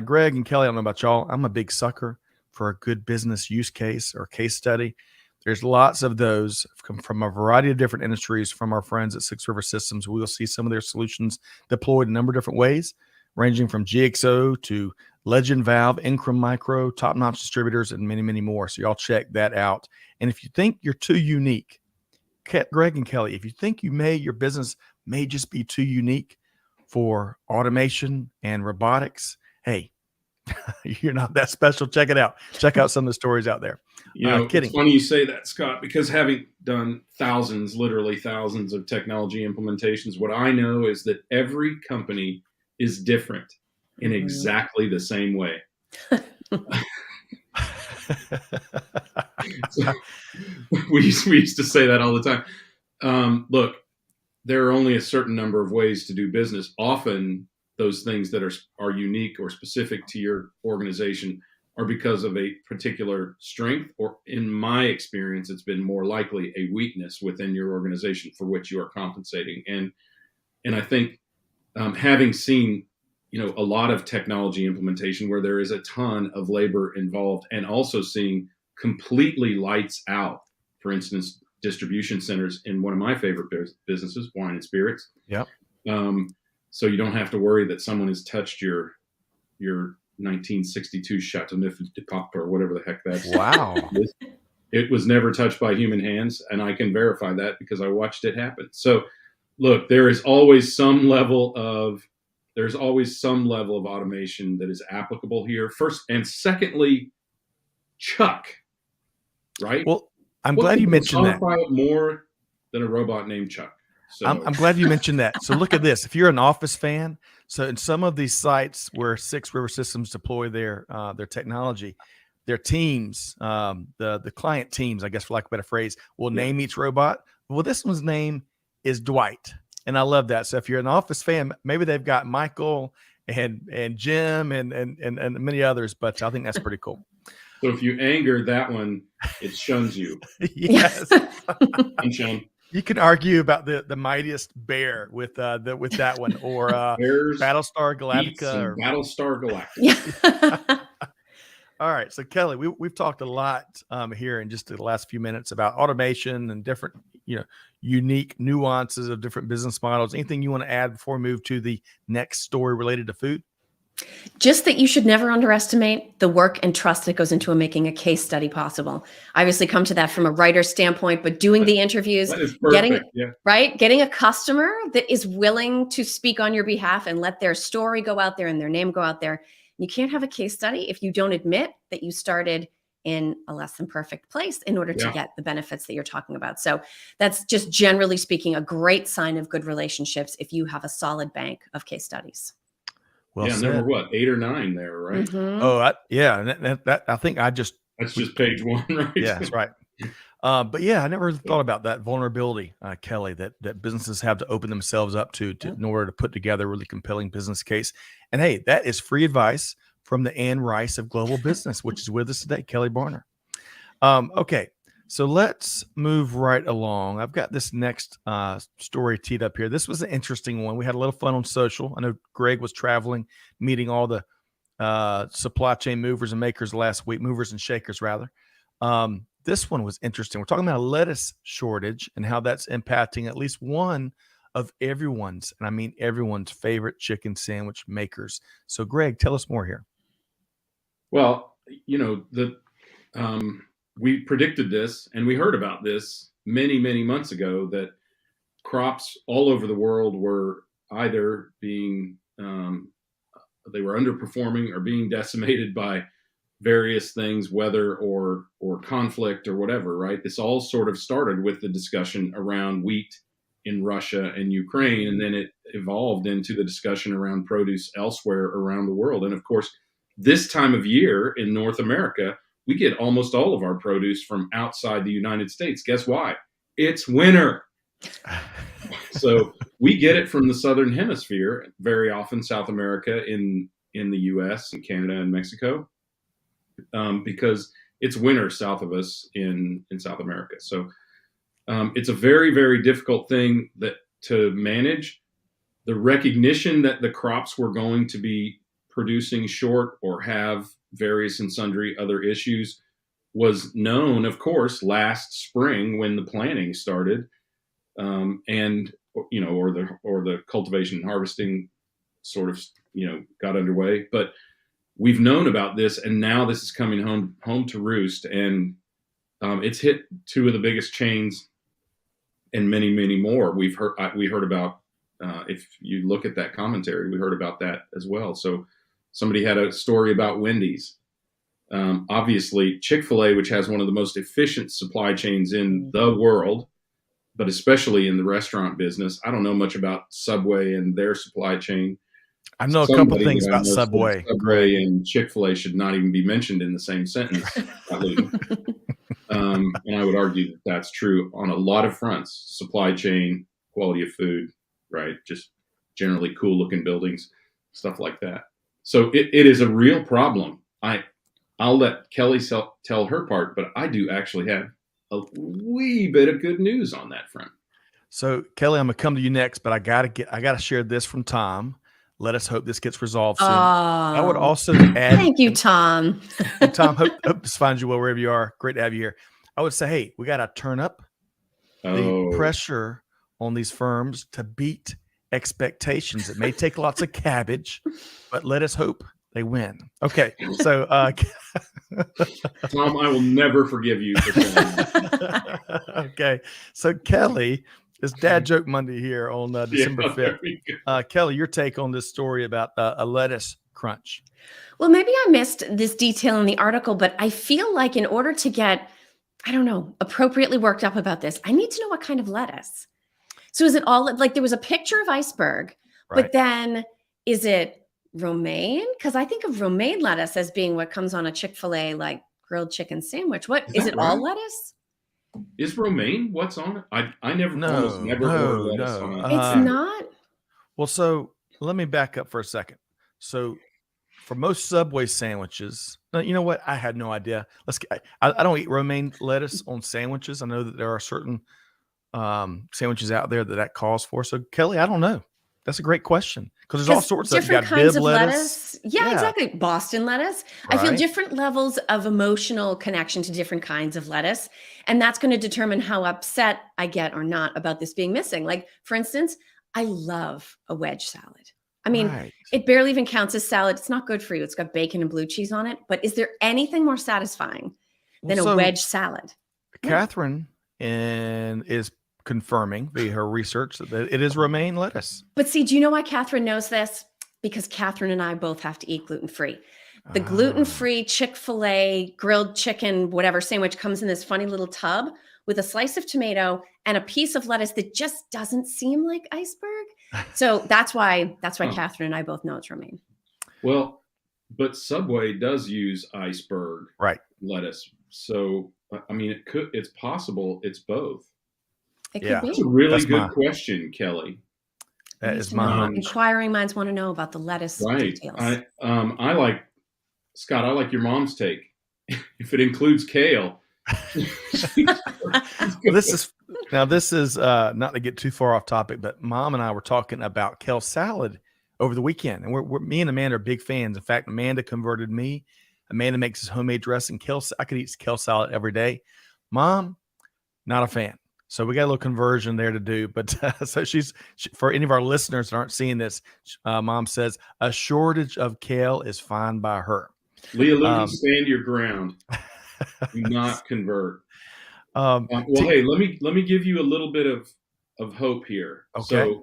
A: Greg and Kelly, I don't know about y'all, I'm a big sucker for a good business use case or case study. There's lots of those from a variety of different industries from our friends at Six River Systems. We will see some of their solutions deployed in a number of different ways, ranging from GXO to Legend Valve, Incrum Micro, top-notch distributors, and many, many more. So y'all check that out. And if you think you're too unique, Greg and Kelly, if you think your business may just be too unique for automation and robotics, hey, you're not that special. Check it out. Check out some of the stories out there.
C: It's funny you say that, Scott, because having done literally thousands of technology implementations, what I know is that every company is different in exactly the same way. So, we used to say that all the time. Look, there are only a certain number of ways to do business. Often those things that are unique or specific to your organization are because of a particular strength, or in my experience, it's been more likely a weakness within your organization for which you are compensating. And I think having seen a lot of technology implementation where there is a ton of labor involved, and also seeing completely lights out, for instance, distribution centers in one of my favorite businesses, wine and spirits.
A: Yep.
C: So you don't have to worry that someone has touched your 1962 Chateauneuf de Pape or whatever the heck that's.
A: Wow.
C: It was never touched by human hands, and I can verify that because I watched it happen. So look, there's always some level of automation that is applicable here. First and secondly, Chuck, right?
A: Well, I'm glad you mentioned that.
C: More than a robot named Chuck. So
A: I'm glad you mentioned that. So look at this. If you're an Office fan, so in some of these sites where Six River Systems deploy their technology, their teams, the client teams, I guess for lack of a better phrase, will name each robot. Well, this one's name is Dwight. And I love that. So if you're an Office fan, maybe they've got Michael and Jim and many others, but I think that's pretty cool.
C: So if you anger that one, it shuns you.
A: Yes.
C: Shun.
A: You can argue about the mightiest bear with that one, or Battlestar Galactica or
C: Battlestar Galactica.
B: Yeah.
A: All right. So Kelly, we've talked a lot here in just the last few minutes about automation and different, unique nuances of different business models. Anything you want to add before we move to the next story related to food?
B: Just that you should never underestimate the work and trust that goes into making a case study possible. I obviously come to that from a writer's standpoint, but doing the interviews, getting a customer that is willing to speak on your behalf and let their story go out there and their name go out there. You can't have a case study if you don't admit that you started in a less than perfect place in order to get the benefits that you're talking about. So that's just generally speaking a great sign of good relationships if you have a solid bank of case studies.
A: Well,
C: and there were 8 or 9 there, right?
B: Mm-hmm.
A: Oh, that I think that's
C: just page 1, right?
A: Yeah, that's right. But yeah, I never thought about that vulnerability, Kelly, that businesses have to open themselves up to in order to put together a really compelling business case. And hey, that is free advice from the Ann Rice of global business, which is with us today, Kelly Barner. Okay, So let's move right along. I've got this next story teed up here. This was an interesting one. We had a little fun on social. I know Greg was traveling, meeting all the supply chain movers and makers last week, movers and shakers rather. This one was interesting. We're talking about a lettuce shortage and how that's impacting at least one of everyone's, and I mean everyone's favorite chicken sandwich makers. So Greg, tell us more here.
C: Well, we predicted this and we heard about this many, many months ago, that crops all over the world were either being, they were underperforming or being decimated by various things, weather or conflict or whatever, right? This all sort of started with the discussion around wheat in Russia and Ukraine, and then it evolved into the discussion around produce elsewhere around the world. And of course, this time of year in North America, we get almost all of our produce from outside the United States. Guess why? It's winter. So we get it from the Southern Hemisphere, very often South America, in the US and Canada and Mexico, because it's winter south of us in South America. So it's a very, very difficult thing to manage. The recognition that the crops were going to be producing short or have various and sundry other issues was known, of course, last spring when the planting started, and or the cultivation and harvesting sort of got underway. But we've known about this, and now this is coming home to roost, and it's hit two of the biggest chains, and many, many more. We heard about. If you look at that commentary, we heard about that as well. So somebody had a story about Wendy's. Obviously, Chick-fil-A, which has one of the most efficient supply chains in the world, but especially in the restaurant business. I don't know much about Subway and their supply chain.
A: I know a couple things about Subway.
C: Subway and Chick-fil-A should not even be mentioned in the same sentence. And I would argue that that's true on a lot of fronts: supply chain, quality of food, right? Just generally cool-looking buildings, stuff like that. So it is a real problem. I'll let Kelly tell her part, but I do actually have a wee bit of good news on that front.
A: So Kelly, I'm gonna come to you next, but I gotta share this from Tom. Let us hope this gets resolved soon. I would also add.
B: Thank you, Tom.
A: Tom, hope this finds you well wherever you are. Great to have you here. I would say, hey, we got to turn up the pressure on these firms to beat expectations. It may take lots of cabbage, but let us hope they win. Okay, so
C: Tom, I will never forgive you for saying that.
A: Okay, so Kelly, it's Dad Joke Monday here on December 5th. Kelly, your take on this story about a lettuce crunch.
B: Well, maybe I missed this detail in the article, but I feel like in order to get, appropriately worked up about this, I need to know what kind of lettuce. So is it all like there was a picture of iceberg,
A: right,
B: but then is it romaine? Because I think of romaine lettuce as being what comes on a Chick-fil-A like grilled chicken sandwich. What is it? Right? All lettuce?
C: Is romaine what's on it? I almost never ordered lettuce on it.
B: It's not.
A: Well, so let me back up for a second. So for most Subway sandwiches, you know what? I had no idea. I don't eat romaine lettuce on sandwiches. I know that there are certain sandwiches out there that calls for. So Kelly, I don't know. That's a great question because there's all sorts of
B: different kinds of lettuce. Yeah, exactly. Boston lettuce. Right. I feel different levels of emotional connection to different kinds of lettuce. And that's going to determine how upset I get or not about this being missing. Like, for instance, I love a wedge salad. I mean, It barely even counts as salad. It's not good for you. It's got bacon and blue cheese on it. But is there anything more satisfying than a wedge salad?
A: Catherine is confirming via her research that it is romaine lettuce.
B: But see, do you know why Catherine knows this? Because Catherine and I both have to eat gluten-free. The gluten-free Chick-fil-A grilled chicken, whatever sandwich comes in this funny little tub with a slice of tomato and a piece of lettuce that just doesn't seem like iceberg. So that's why Catherine and I both know it's romaine.
C: Well, but Subway does use iceberg lettuce. So, I mean, it's possible it's both.
B: It could be.
C: That's a really good question, Kelly.
A: That is my
B: inquiring minds want to know about the lettuce details.
C: I like, Scott, I like your mom's take. If it includes kale,
A: Well, this is not to get too far off topic, but Mom and I were talking about kale salad over the weekend, and me and Amanda are big fans. In fact, Amanda converted me. Amanda makes his homemade dressing. I could eat kale salad every day. Mom, not a fan. So we got a little conversion there to do. But so for any of our listeners that aren't seeing this, Mom says a shortage of kale is fine by her.
C: Leah Luton, stand your ground. Do not convert. Well, hey, let me give you a little bit of hope here.
A: Okay.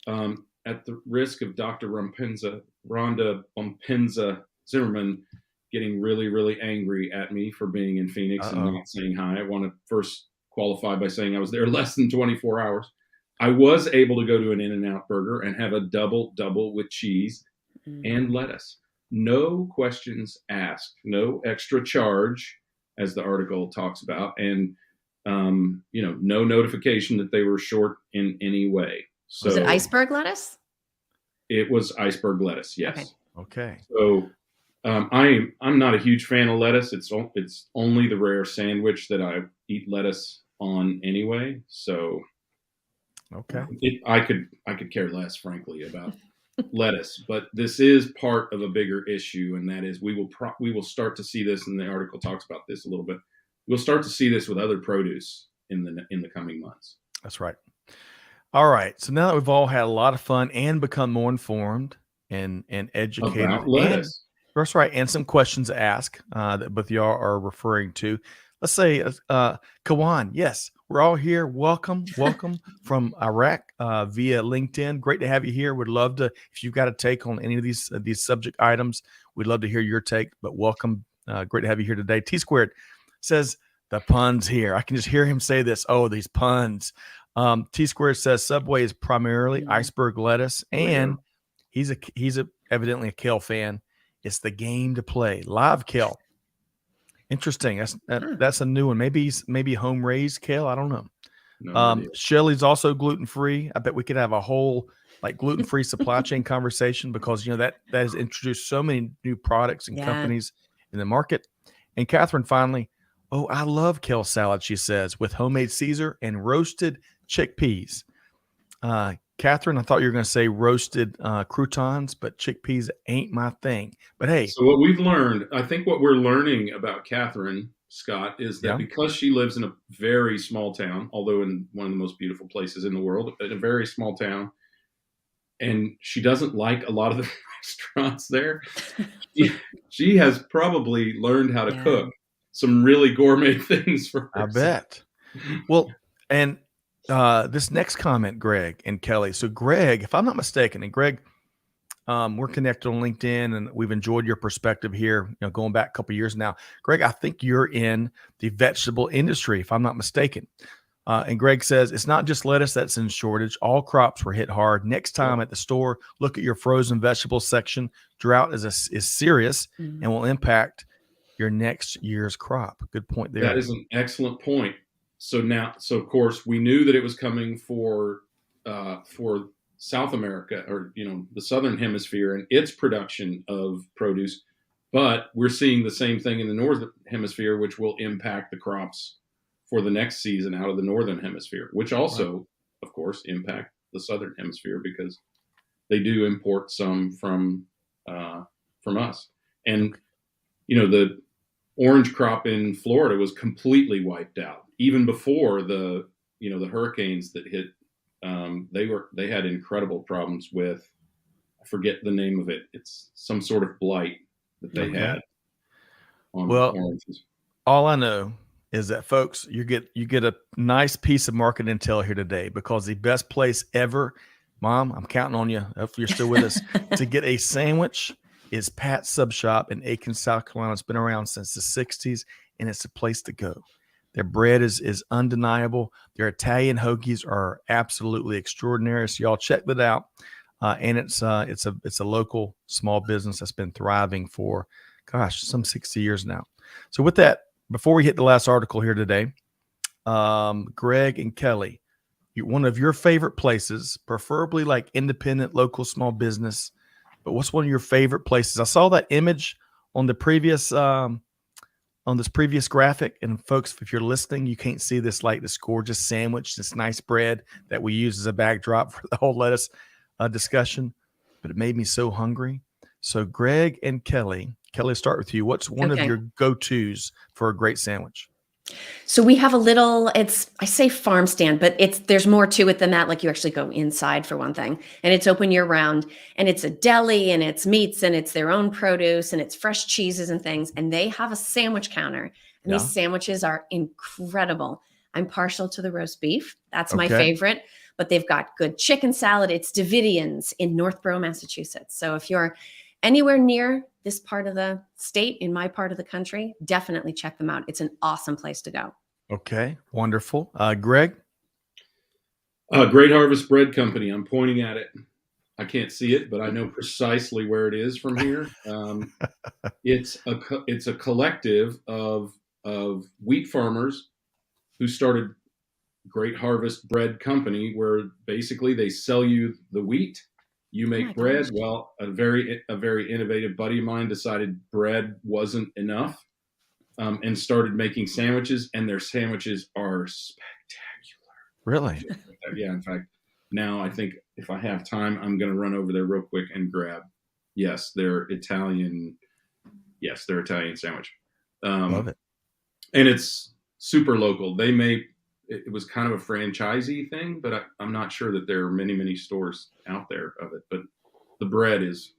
C: So, at the risk of Dr. Rhonda Bumpinza Zimmerman getting really, really angry at me for being in Phoenix and not saying hi, I want to first qualify by saying I was there less than 24 hours. I was able to go to an In-N-Out burger and have a double with cheese and lettuce. No questions asked, no extra charge, as the article talks about, and no notification that they were short in any way. So
B: was it iceberg lettuce?
C: It was iceberg lettuce, yes.
A: Okay.
C: So I'm not a huge fan of lettuce. It's only the rare sandwich that I eat lettuce on anyway. So
A: okay,
C: I could care less, frankly, about lettuce. But this is part of a bigger issue, and that is we will start to see this, and the article talks about this a little bit. We'll start to see this with other produce in the coming months.
A: That's right. All right. So now that we've all had a lot of fun and become more informed and educated
C: about lettuce.
A: That's right. And some questions to ask that both of y'all are referring to. Let's say, Kawan, yes, we're all here. Welcome from Iraq via LinkedIn. Great to have you here. Would love to, if you've got a take on any of these subject items, we'd love to hear your take, but welcome. Great to have you here today. T Squared says the puns here. I can just hear him say this. Oh, these puns. T Squared says Subway is primarily iceberg lettuce, and he's evidently a kale fan. It's the game to play. Live kale. Interesting. That's a new one. Maybe home raised kale. I don't know.
C: No
A: Shelly's also gluten free. I bet we could have a whole gluten free supply chain conversation, because that has introduced so many new products and companies in the market. And Catherine finally, oh, I love kale salad, she says, with homemade Caesar and roasted chickpeas. Catherine, I thought you were going to say roasted croutons, but chickpeas ain't my thing. But hey.
C: So what we've learned, I think what we're learning about Catherine, Scott, is that because she lives in a very small town, although in one of the most beautiful places in the world, but in a very small town, and she doesn't like a lot of the restaurants there, she has probably learned how to cook some really gourmet things for herself.
A: I bet. Well, and this next comment, Greg and Kelly. So Greg, if I'm not mistaken, and Greg, we're connected on LinkedIn, and we've enjoyed your perspective here, going back a couple of years now. Greg, I think you're in the vegetable industry, if I'm not mistaken. And Greg says, it's not just lettuce that's in shortage. All crops were hit hard. Next time at the store, look at your frozen vegetables section. Drought is serious and will impact your next year's crop. Good point there.
C: That is an excellent point. So of course we knew that it was coming for South America, or the Southern Hemisphere and its production of produce, but we're seeing the same thing in the Northern Hemisphere, which will impact the crops for the next season out of the Northern Hemisphere, which also, of course, impact the Southern Hemisphere because they do import some from us. And the orange crop in Florida was completely wiped out even before the hurricanes that hit. They had incredible problems with, I forget the name of it. It's some sort of blight that they had on oranges.
A: All I know is that, folks, you get a nice piece of market intel here today, because the best place ever, Mom, I'm counting on you, if you're still with us, to get a sandwich is Pat's Sub Shop in Aiken, South Carolina. It's been around since the 60s, and it's a place to go. Their bread is undeniable. Their Italian hoagies are absolutely extraordinary. So y'all check that out. And it's a local small business that's been thriving for, some 60 years now. So with that, before we hit the last article here today, Greg and Kelly, one of your favorite places, preferably like independent, local, small business, but what's one of your favorite places? I saw that image on the previous on this previous graphic, and folks, if you're listening, you can't see this gorgeous sandwich, this nice bread that we use as a backdrop for the whole lettuce discussion, but it made me so hungry. So Greg and Kelly, start with you. What's one of your go-tos for a great sandwich?
B: So we have a little, I say farm stand, but there's more to it than that. Like you actually go inside for one thing, and it's open year round, and it's a deli, and it's meats, and it's their own produce, and it's fresh cheeses and things. And they have a sandwich counter, and these sandwiches are incredible. I'm partial to the roast beef. That's my favorite, but they've got good chicken salad. It's Davidian's in Northborough, Massachusetts. So if you're anywhere near this part of the state, in my part of the country, definitely check them out. It's an awesome place to go.
A: Okay, wonderful. Greg?
C: Great Harvest Bread Company. I'm pointing at it. I can't see it, but I know precisely where it is from here. It's a collective of wheat farmers who started Great Harvest Bread Company, where basically they sell you the wheat. You make bread. Well, a very innovative buddy of mine decided bread wasn't enough, and started making sandwiches, and their sandwiches are spectacular.
A: Really?
C: Yeah. In fact, now I think if I have time, I'm going to run over there real quick and grab. Yes, they're Italian. Yes, they're Italian sandwich.
A: Love it.
C: And it's super local. It was kind of a franchisee thing, but I'm not sure that there are many stores out there of it. But the bread is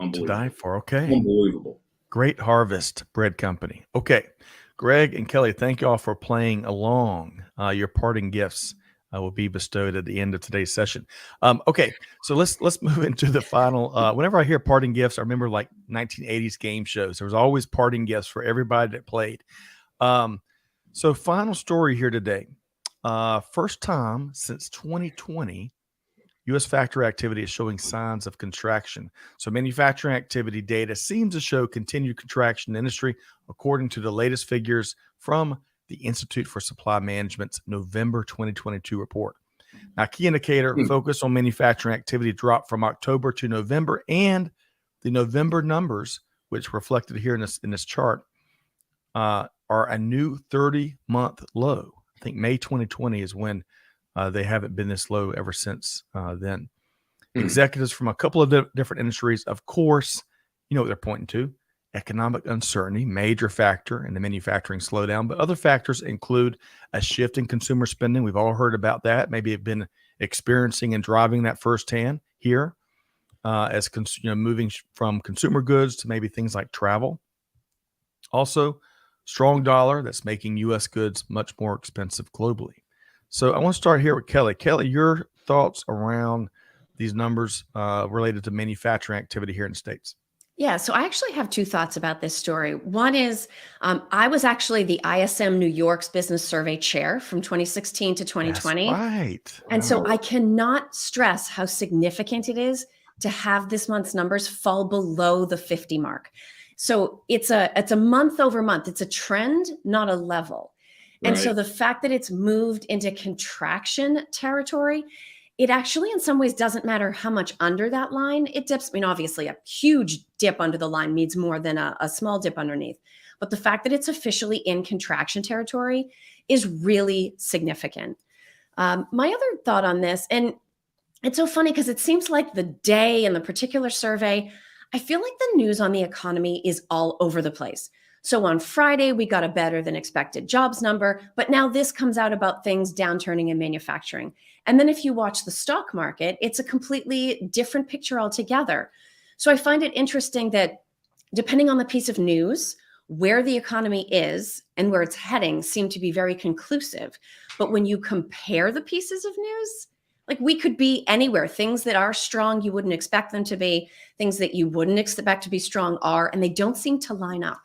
C: unbelievable.
A: To die for. Okay.
C: Unbelievable.
A: Great Harvest Bread Company. Okay. Greg and Kelly, thank you all for playing along. Your parting gifts will be bestowed at the end of today's session. Okay. So let's move into the final. Whenever I hear parting gifts, I remember like 1980s game shows. There was always parting gifts for everybody that played. So final story here today. First time since 2020, U.S. factory activity is showing signs of contraction. So manufacturing activity data seems to show continued contraction in the industry, according to the latest figures from the Institute for Supply Management's November 2022 report. Now, key indicator focus on manufacturing activity dropped from October to November, and the November numbers, which reflected here in this chart, are a new 30-month low. I think May 2020 is when they haven't been this low ever since then. Executives from a couple of different industries, of course, you know what they're pointing to. Economic uncertainty, major factor in the manufacturing slowdown, but other factors include a shift in consumer spending. We've all heard about that. Maybe have been experiencing and driving that firsthand here as moving from consumer goods to maybe things like travel. Also, strong dollar that's making U.S. goods much more expensive globally. So I want to start here with Kelly. Kelly, your thoughts around these numbers related to manufacturing activity here in the States?
B: Yeah, so I actually have two thoughts about this story. One is I was actually the ISM New York's business survey chair from 2016 to 2020.
A: That's right.
B: And so I cannot stress how significant it is to have this month's numbers fall below the 50 mark. So it's a month over month. It's a trend, not a level. And so the fact that it's moved into contraction territory, it actually in some ways doesn't matter how much under that line it dips. I mean, obviously a huge dip under the line means more than a small dip underneath. But the fact that it's officially in contraction territory is really significant. My other thought on this, and it's so funny because it seems like the day in the particular survey, I feel like the news on the economy is all over the place. So on Friday, we got a better than expected jobs number, but now this comes out about things downturning in manufacturing. And then if you watch the stock market, it's a completely different picture altogether. So I find it interesting that depending on the piece of news, where the economy is and where it's heading seem to be very conclusive. But when you compare the pieces of news, like we could be anywhere. Things that are strong, you wouldn't expect them to be. Things that you wouldn't expect to be strong are, and they don't seem to line up.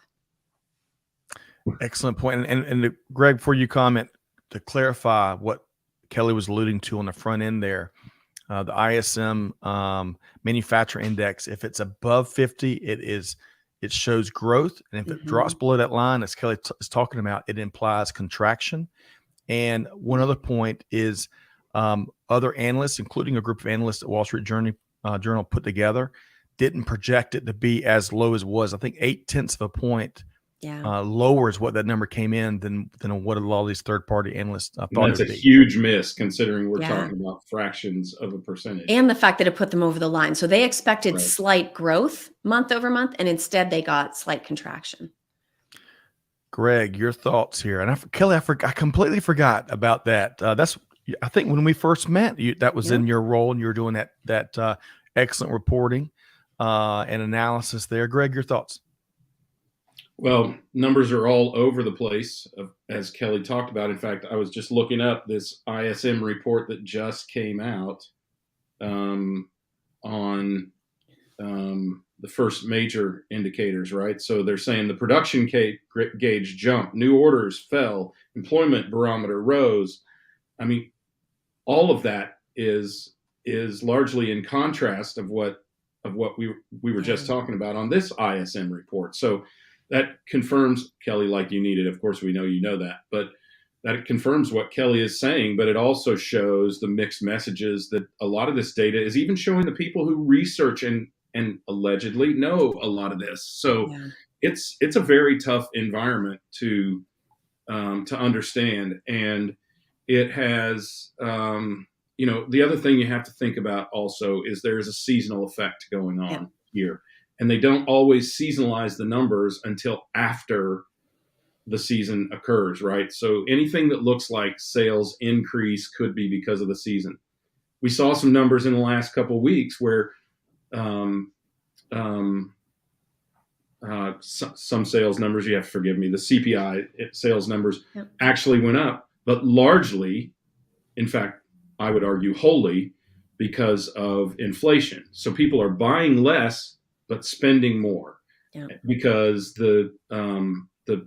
A: Excellent point. And Greg, before you comment, to clarify what Kelly was alluding to on the front end there, the ISM manufacturing index, if it's above 50, it shows growth. And if it drops below that line, as Kelly is talking about, it implies contraction. And one other point is other analysts, including a group of analysts at Wall Street Journal put together, didn't project it to be as low as it was. I think 0.8 of a point lowers what that number came in than what a lot of these third-party analysts thought
C: And that's
A: it would
C: a
A: be.
C: huge miss considering we're
B: Yeah.
C: talking about fractions of a percentage.
B: And the fact that it put them over the line. So they expected
C: Right.
B: slight growth month over month, and instead they got slight contraction.
A: Greg, your thoughts here. And Kelly, I completely forgot about that. I think when we first met, that was in your role, and you were doing that excellent reporting and analysis there. Greg, your thoughts?
C: Well, numbers are all over the place, as Kelly talked about. In fact, I was just looking up this ISM report that just came out on the first major indicators, right? So they're saying the production gauge jumped, new orders fell, employment barometer rose. I mean, all of that is largely in contrast of what we were just talking about on this ISM report. So that confirms, Kelly, like you needed. Of course, we know you know that, but that it confirms what Kelly is saying, but it also shows the mixed messages that a lot of this data is even showing the people who research and allegedly know a lot of this. So it's a very tough environment to understand. And it has, the other thing you have to think about also is there is a seasonal effect going on here. And they don't always seasonalize the numbers until after the season occurs, right? So anything that looks like sales increase could be because of the season. We saw some numbers in the last couple of weeks where some sales numbers, you have to forgive me, the CPI sales numbers actually went up, but largely, in fact, I would argue wholly because of inflation. So people are buying less but spending more because the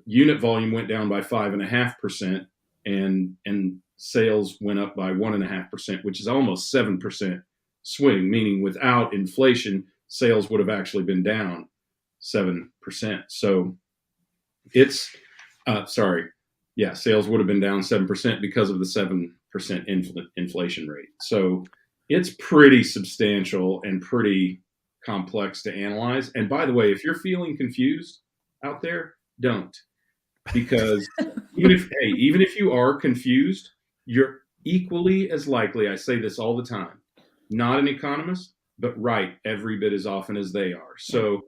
C: unit volume went down by 5.5% and sales went up by 1.5%, which is almost 7% swing, meaning without inflation, sales would have actually been down 7%. So it's, sales would have been down 7% because of the 7% inflation rate. So it's pretty substantial and pretty complex to analyze. And by the way, if you're feeling confused out there, don't. Because even if you are confused, you're equally as likely, I say this all the time, not an economist, but right every bit as often as they are. So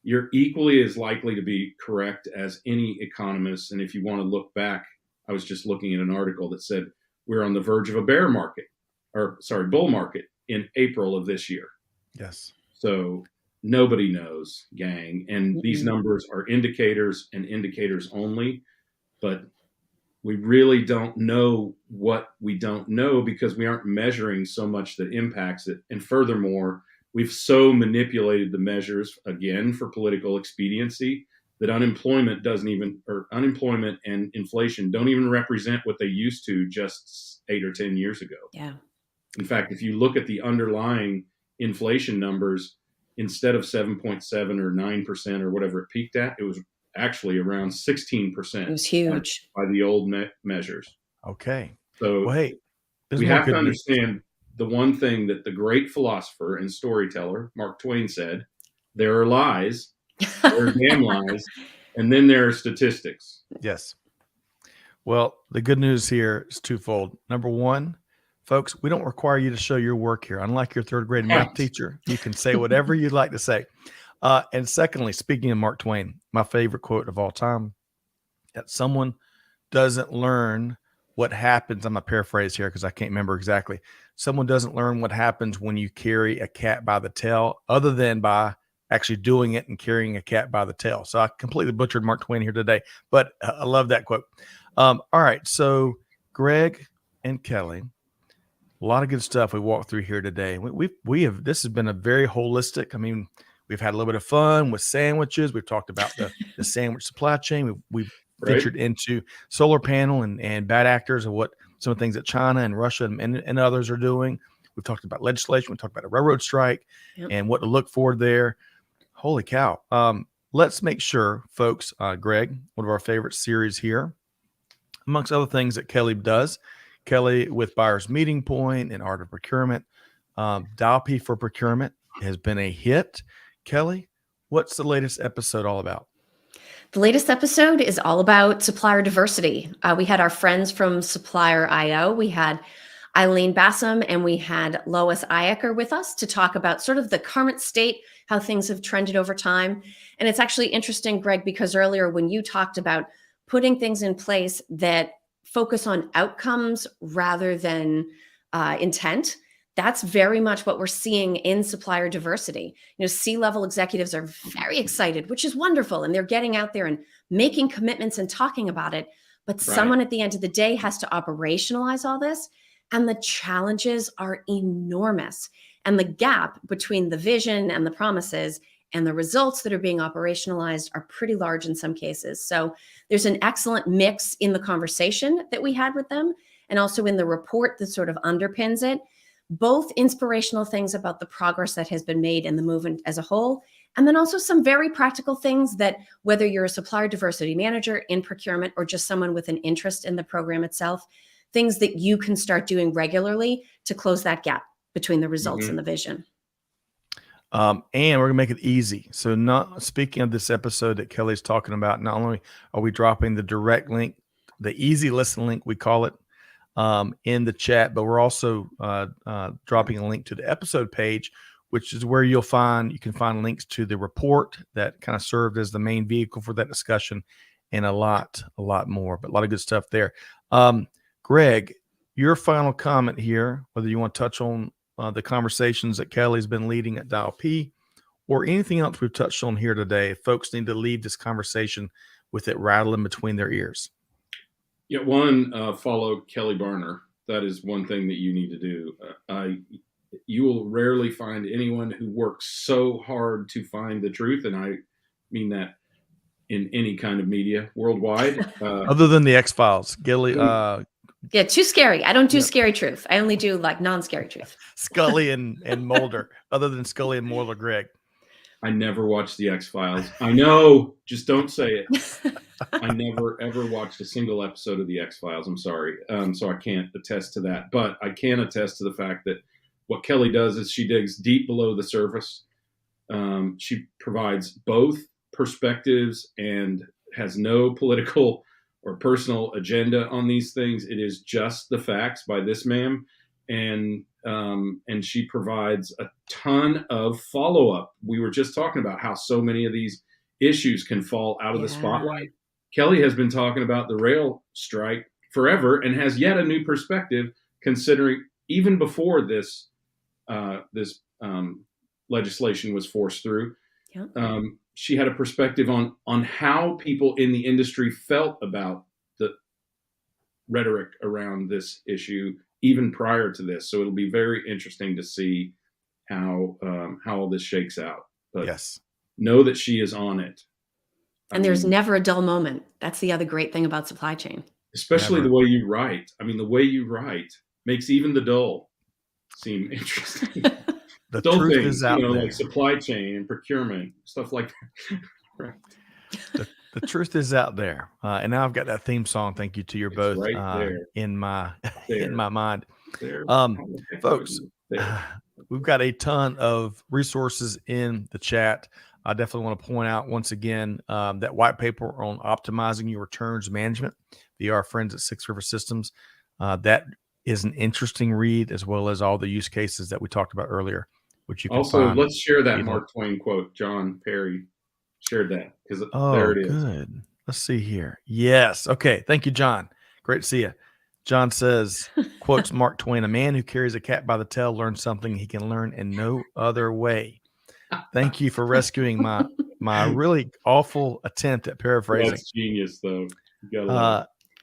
C: you're equally as likely to be correct as any economist. And if you want to look back, I was just looking at an article that said we're on the verge of a bull market in April of this year.
A: Yes.
C: So nobody knows, gang. And these numbers are indicators and indicators only, but we really don't know what we don't know because we aren't measuring so much that impacts it. And furthermore, we've so manipulated the measures, again, for political expediency that unemployment and inflation don't even represent what they used to just 8 or 10 years ago.
B: Yeah.
C: In fact, if you look at the underlying inflation numbers, instead of 7.7 or 9% or whatever it peaked at, it was actually around 16%.
B: It was huge
C: by the old measures.
A: Okay.
C: So
A: well, hey,
C: we have to understand the one thing that the great philosopher and storyteller Mark Twain said: there are lies, there are damn lies, and then there are statistics.
A: Yes. Well, the good news here is twofold. Number one, folks, we don't require you to show your work here. Unlike your third grade math teacher, you can say whatever you'd like to say. And secondly, speaking of Mark Twain, my favorite quote of all time, that someone doesn't learn what happens. I'm going to paraphrase here because I can't remember exactly. Someone doesn't learn what happens when you carry a cat by the tail other than by actually doing it and carrying a cat by the tail. So I completely butchered Mark Twain here today, but I love that quote. All right. So Greg and Kelly, a lot of good stuff we walked through here today. This has been a very holistic. I mean, we've had a little bit of fun with sandwiches. We've talked about the sandwich supply chain. We've ventured into solar panel and bad actors and what some of the things that China and Russia and others are doing. We've talked about legislation. We talked about a railroad strike and what to look for there. Holy cow. Let's make sure, folks, Greg, one of our favorite series here, amongst other things that Kelly does, Kelly with Buyer's Meeting Point and Art of Procurement, Dial P for Procurement has been a hit. Kelly, what's the latest episode all about?
B: The latest episode is all about supplier diversity. We had our friends from Supplier IO. We had Eileen Bassam and we had Lois Iyecker with us to talk about sort of the current state, how things have trended over time. And it's actually interesting, Greg, because earlier when you talked about putting things in place that focus on outcomes rather than intent, that's very much what we're seeing in supplier diversity. C-level executives are very excited, which is wonderful. And they're getting out there and making commitments and talking about it. But someone at the end of the day has to operationalize all this. And the challenges are enormous. And the gap between the vision and the promises and the results that are being operationalized are pretty large in some cases. So there's an excellent mix in the conversation that we had with them and also in the report that sort of underpins it. Both inspirational things about the progress that has been made in the movement as a whole, and then also some very practical things that whether you're a supplier diversity manager in procurement or just someone with an interest in the program itself, things that you can start doing regularly to close that gap between the results and the vision.
A: And we're gonna make it easy. So not speaking of this episode that Kelly's talking about, not only are we dropping the direct link, the easy listen link, we call it, in the chat, but we're also dropping a link to the episode page, which is where you can find links to the report that kind of served as the main vehicle for that discussion and a lot more, but a lot of good stuff there. Greg, your final comment here, whether you want to touch on the conversations that Kelly's been leading at Dial P or anything else we've touched on here today. Folks need to leave this conversation with it rattling between their ears.
C: Yeah, follow Kelly Barner. That is one thing that you need to do. You will rarely find anyone who works so hard to find the truth, and I mean that in any kind of media worldwide.
A: Other than the X-Files, Gilly.
B: Yeah, too scary. I don't do scary truth. I only do like non-scary truth.
A: Scully and Mulder. Other than Scully and Mulder, Greg.
C: I never watched the X-Files. I know, just don't say it. I never ever watched a single episode of the X-Files. I'm sorry. So I can't attest to that. But I can attest to the fact that what Kelly does is she digs deep below the surface. She provides both perspectives and has no political or personal agenda on these things. It is just the facts by this ma'am. And she provides a ton of follow-up. We were just talking about how so many of these issues can fall out of the spotlight. Kelly has been talking about the rail strike forever and has yet a new perspective, considering even before this legislation was forced through. Yep. She had a perspective on how people in the industry felt about the rhetoric around this issue, even prior to this. So it'll be very interesting to see how all this shakes out. But
A: yes,
C: know that she is on it.
B: And there's never a dull moment. That's the other great thing about supply chain.
C: Especially the way you write. I mean, the way you write makes even the dull seem interesting.
A: The
C: dull
A: truth
C: things,
A: is out there.
C: Like supply chain and procurement, stuff like that.
A: Right. The truth is out there. And now I've got that theme song. Thank you to you both in my mind. Folks, we've got a ton of resources in the chat. I definitely want to point out once again that white paper on optimizing your returns management via our friends at Six River Systems. That is an interesting read, as well as all the use cases that we talked about earlier, which you can
C: also
A: find.
C: Let's share that Mark Twain quote. John Perry shared that because there it is.
A: Good. Let's see here. Yes. Okay. Thank you, John. Great to see you. John says, quotes Mark Twain, "A man who carries a cat by the tail learns something he can learn in no other way." Thank you for rescuing my really awful attempt at paraphrasing.
C: That's genius, though.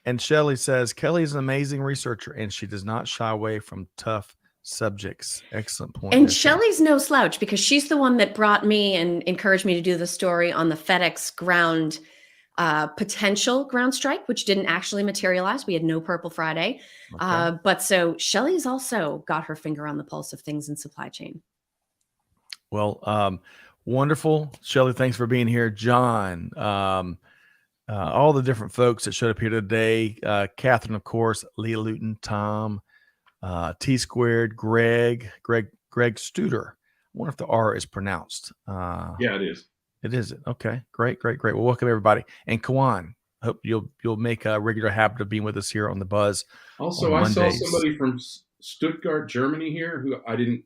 A: And Shelley says, Kelly's an amazing researcher, and she does not shy away from tough subjects. Excellent point.
B: And Shelley's no slouch because she's the one that brought me and encouraged me to do the story on the FedEx ground potential ground strike, which didn't actually materialize. We had no Purple Friday. Okay. But so Shelley's also got her finger on the pulse of things in supply chain.
A: Well, wonderful. Shelley, thanks for being here. John, all the different folks that showed up here today. Catherine, of course, Leah Luton, Tom, T Squared, Greg Studer. I wonder if the R is pronounced.
C: Yeah, it is.
A: It is. Okay. Great. Well, welcome everybody. And Kawan, hope you'll make a regular habit of being with us here on the Buzz
C: Also,
A: on
C: I saw
A: Mondays.
C: somebody from Stuttgart, Germany here who I didn't,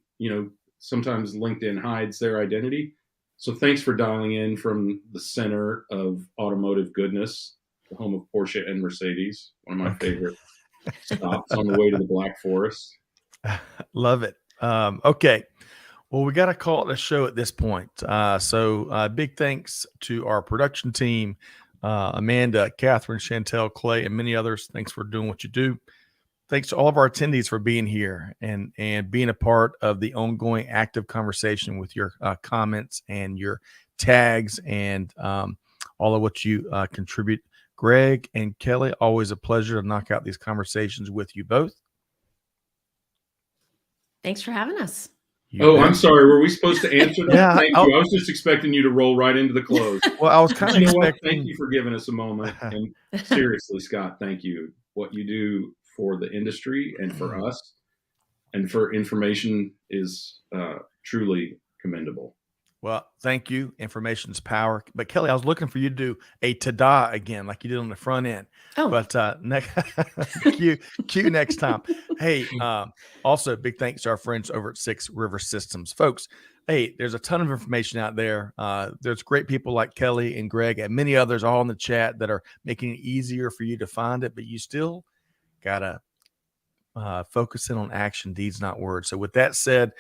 C: sometimes LinkedIn hides their identity. So thanks for dialing in from the center of automotive goodness, the home of Porsche and Mercedes, one of my favorite stops on the way to the Black Forest.
A: Love it. Okay. Well, we got to call it a show at this point. So big thanks to our production team, Amanda, Catherine, Chantel, Clay, and many others. Thanks for doing what you do. Thanks to all of our attendees for being here and being a part of the ongoing active conversation with your comments and your tags and all of what you contribute. Greg and Kelly, always a pleasure to knock out these conversations with you both.
B: Thanks for having us.
C: I'm sorry. Were we supposed to answer that?
A: Yeah,
C: Thank you. I was just expecting you to roll right into the close.
A: Well, I was kind of expecting.
C: Thank you for giving us a moment. And seriously, Scott, thank you. What you do for the industry and for us and for information is truly commendable.
A: Well, thank you. Information's power. But Kelly, I was looking for you to do a ta-da again, like you did on the front end.
B: Oh,
A: but next cue next time. Hey, also big thanks to our friends over at Six River Systems, folks. Hey, there's a ton of information out there. There's great people like Kelly and Greg and many others all in the chat that are making it easier for you to find it, but you still gotta focus in on action, deeds, not words. So with that said,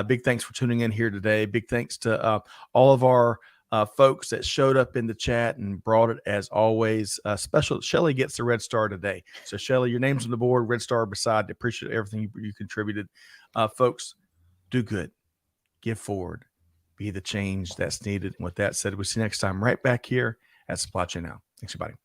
A: big thanks for tuning in here today. Big thanks to all of our folks that showed up in the chat and brought it as always. Special Shelly gets the red star today. So Shelly, your name's on the board, red star beside. Appreciate everything you contributed. Folks, do good, give forward, be the change that's needed. And with that said, we'll see you next time right back here at Supply Chain Now. Thanks, everybody.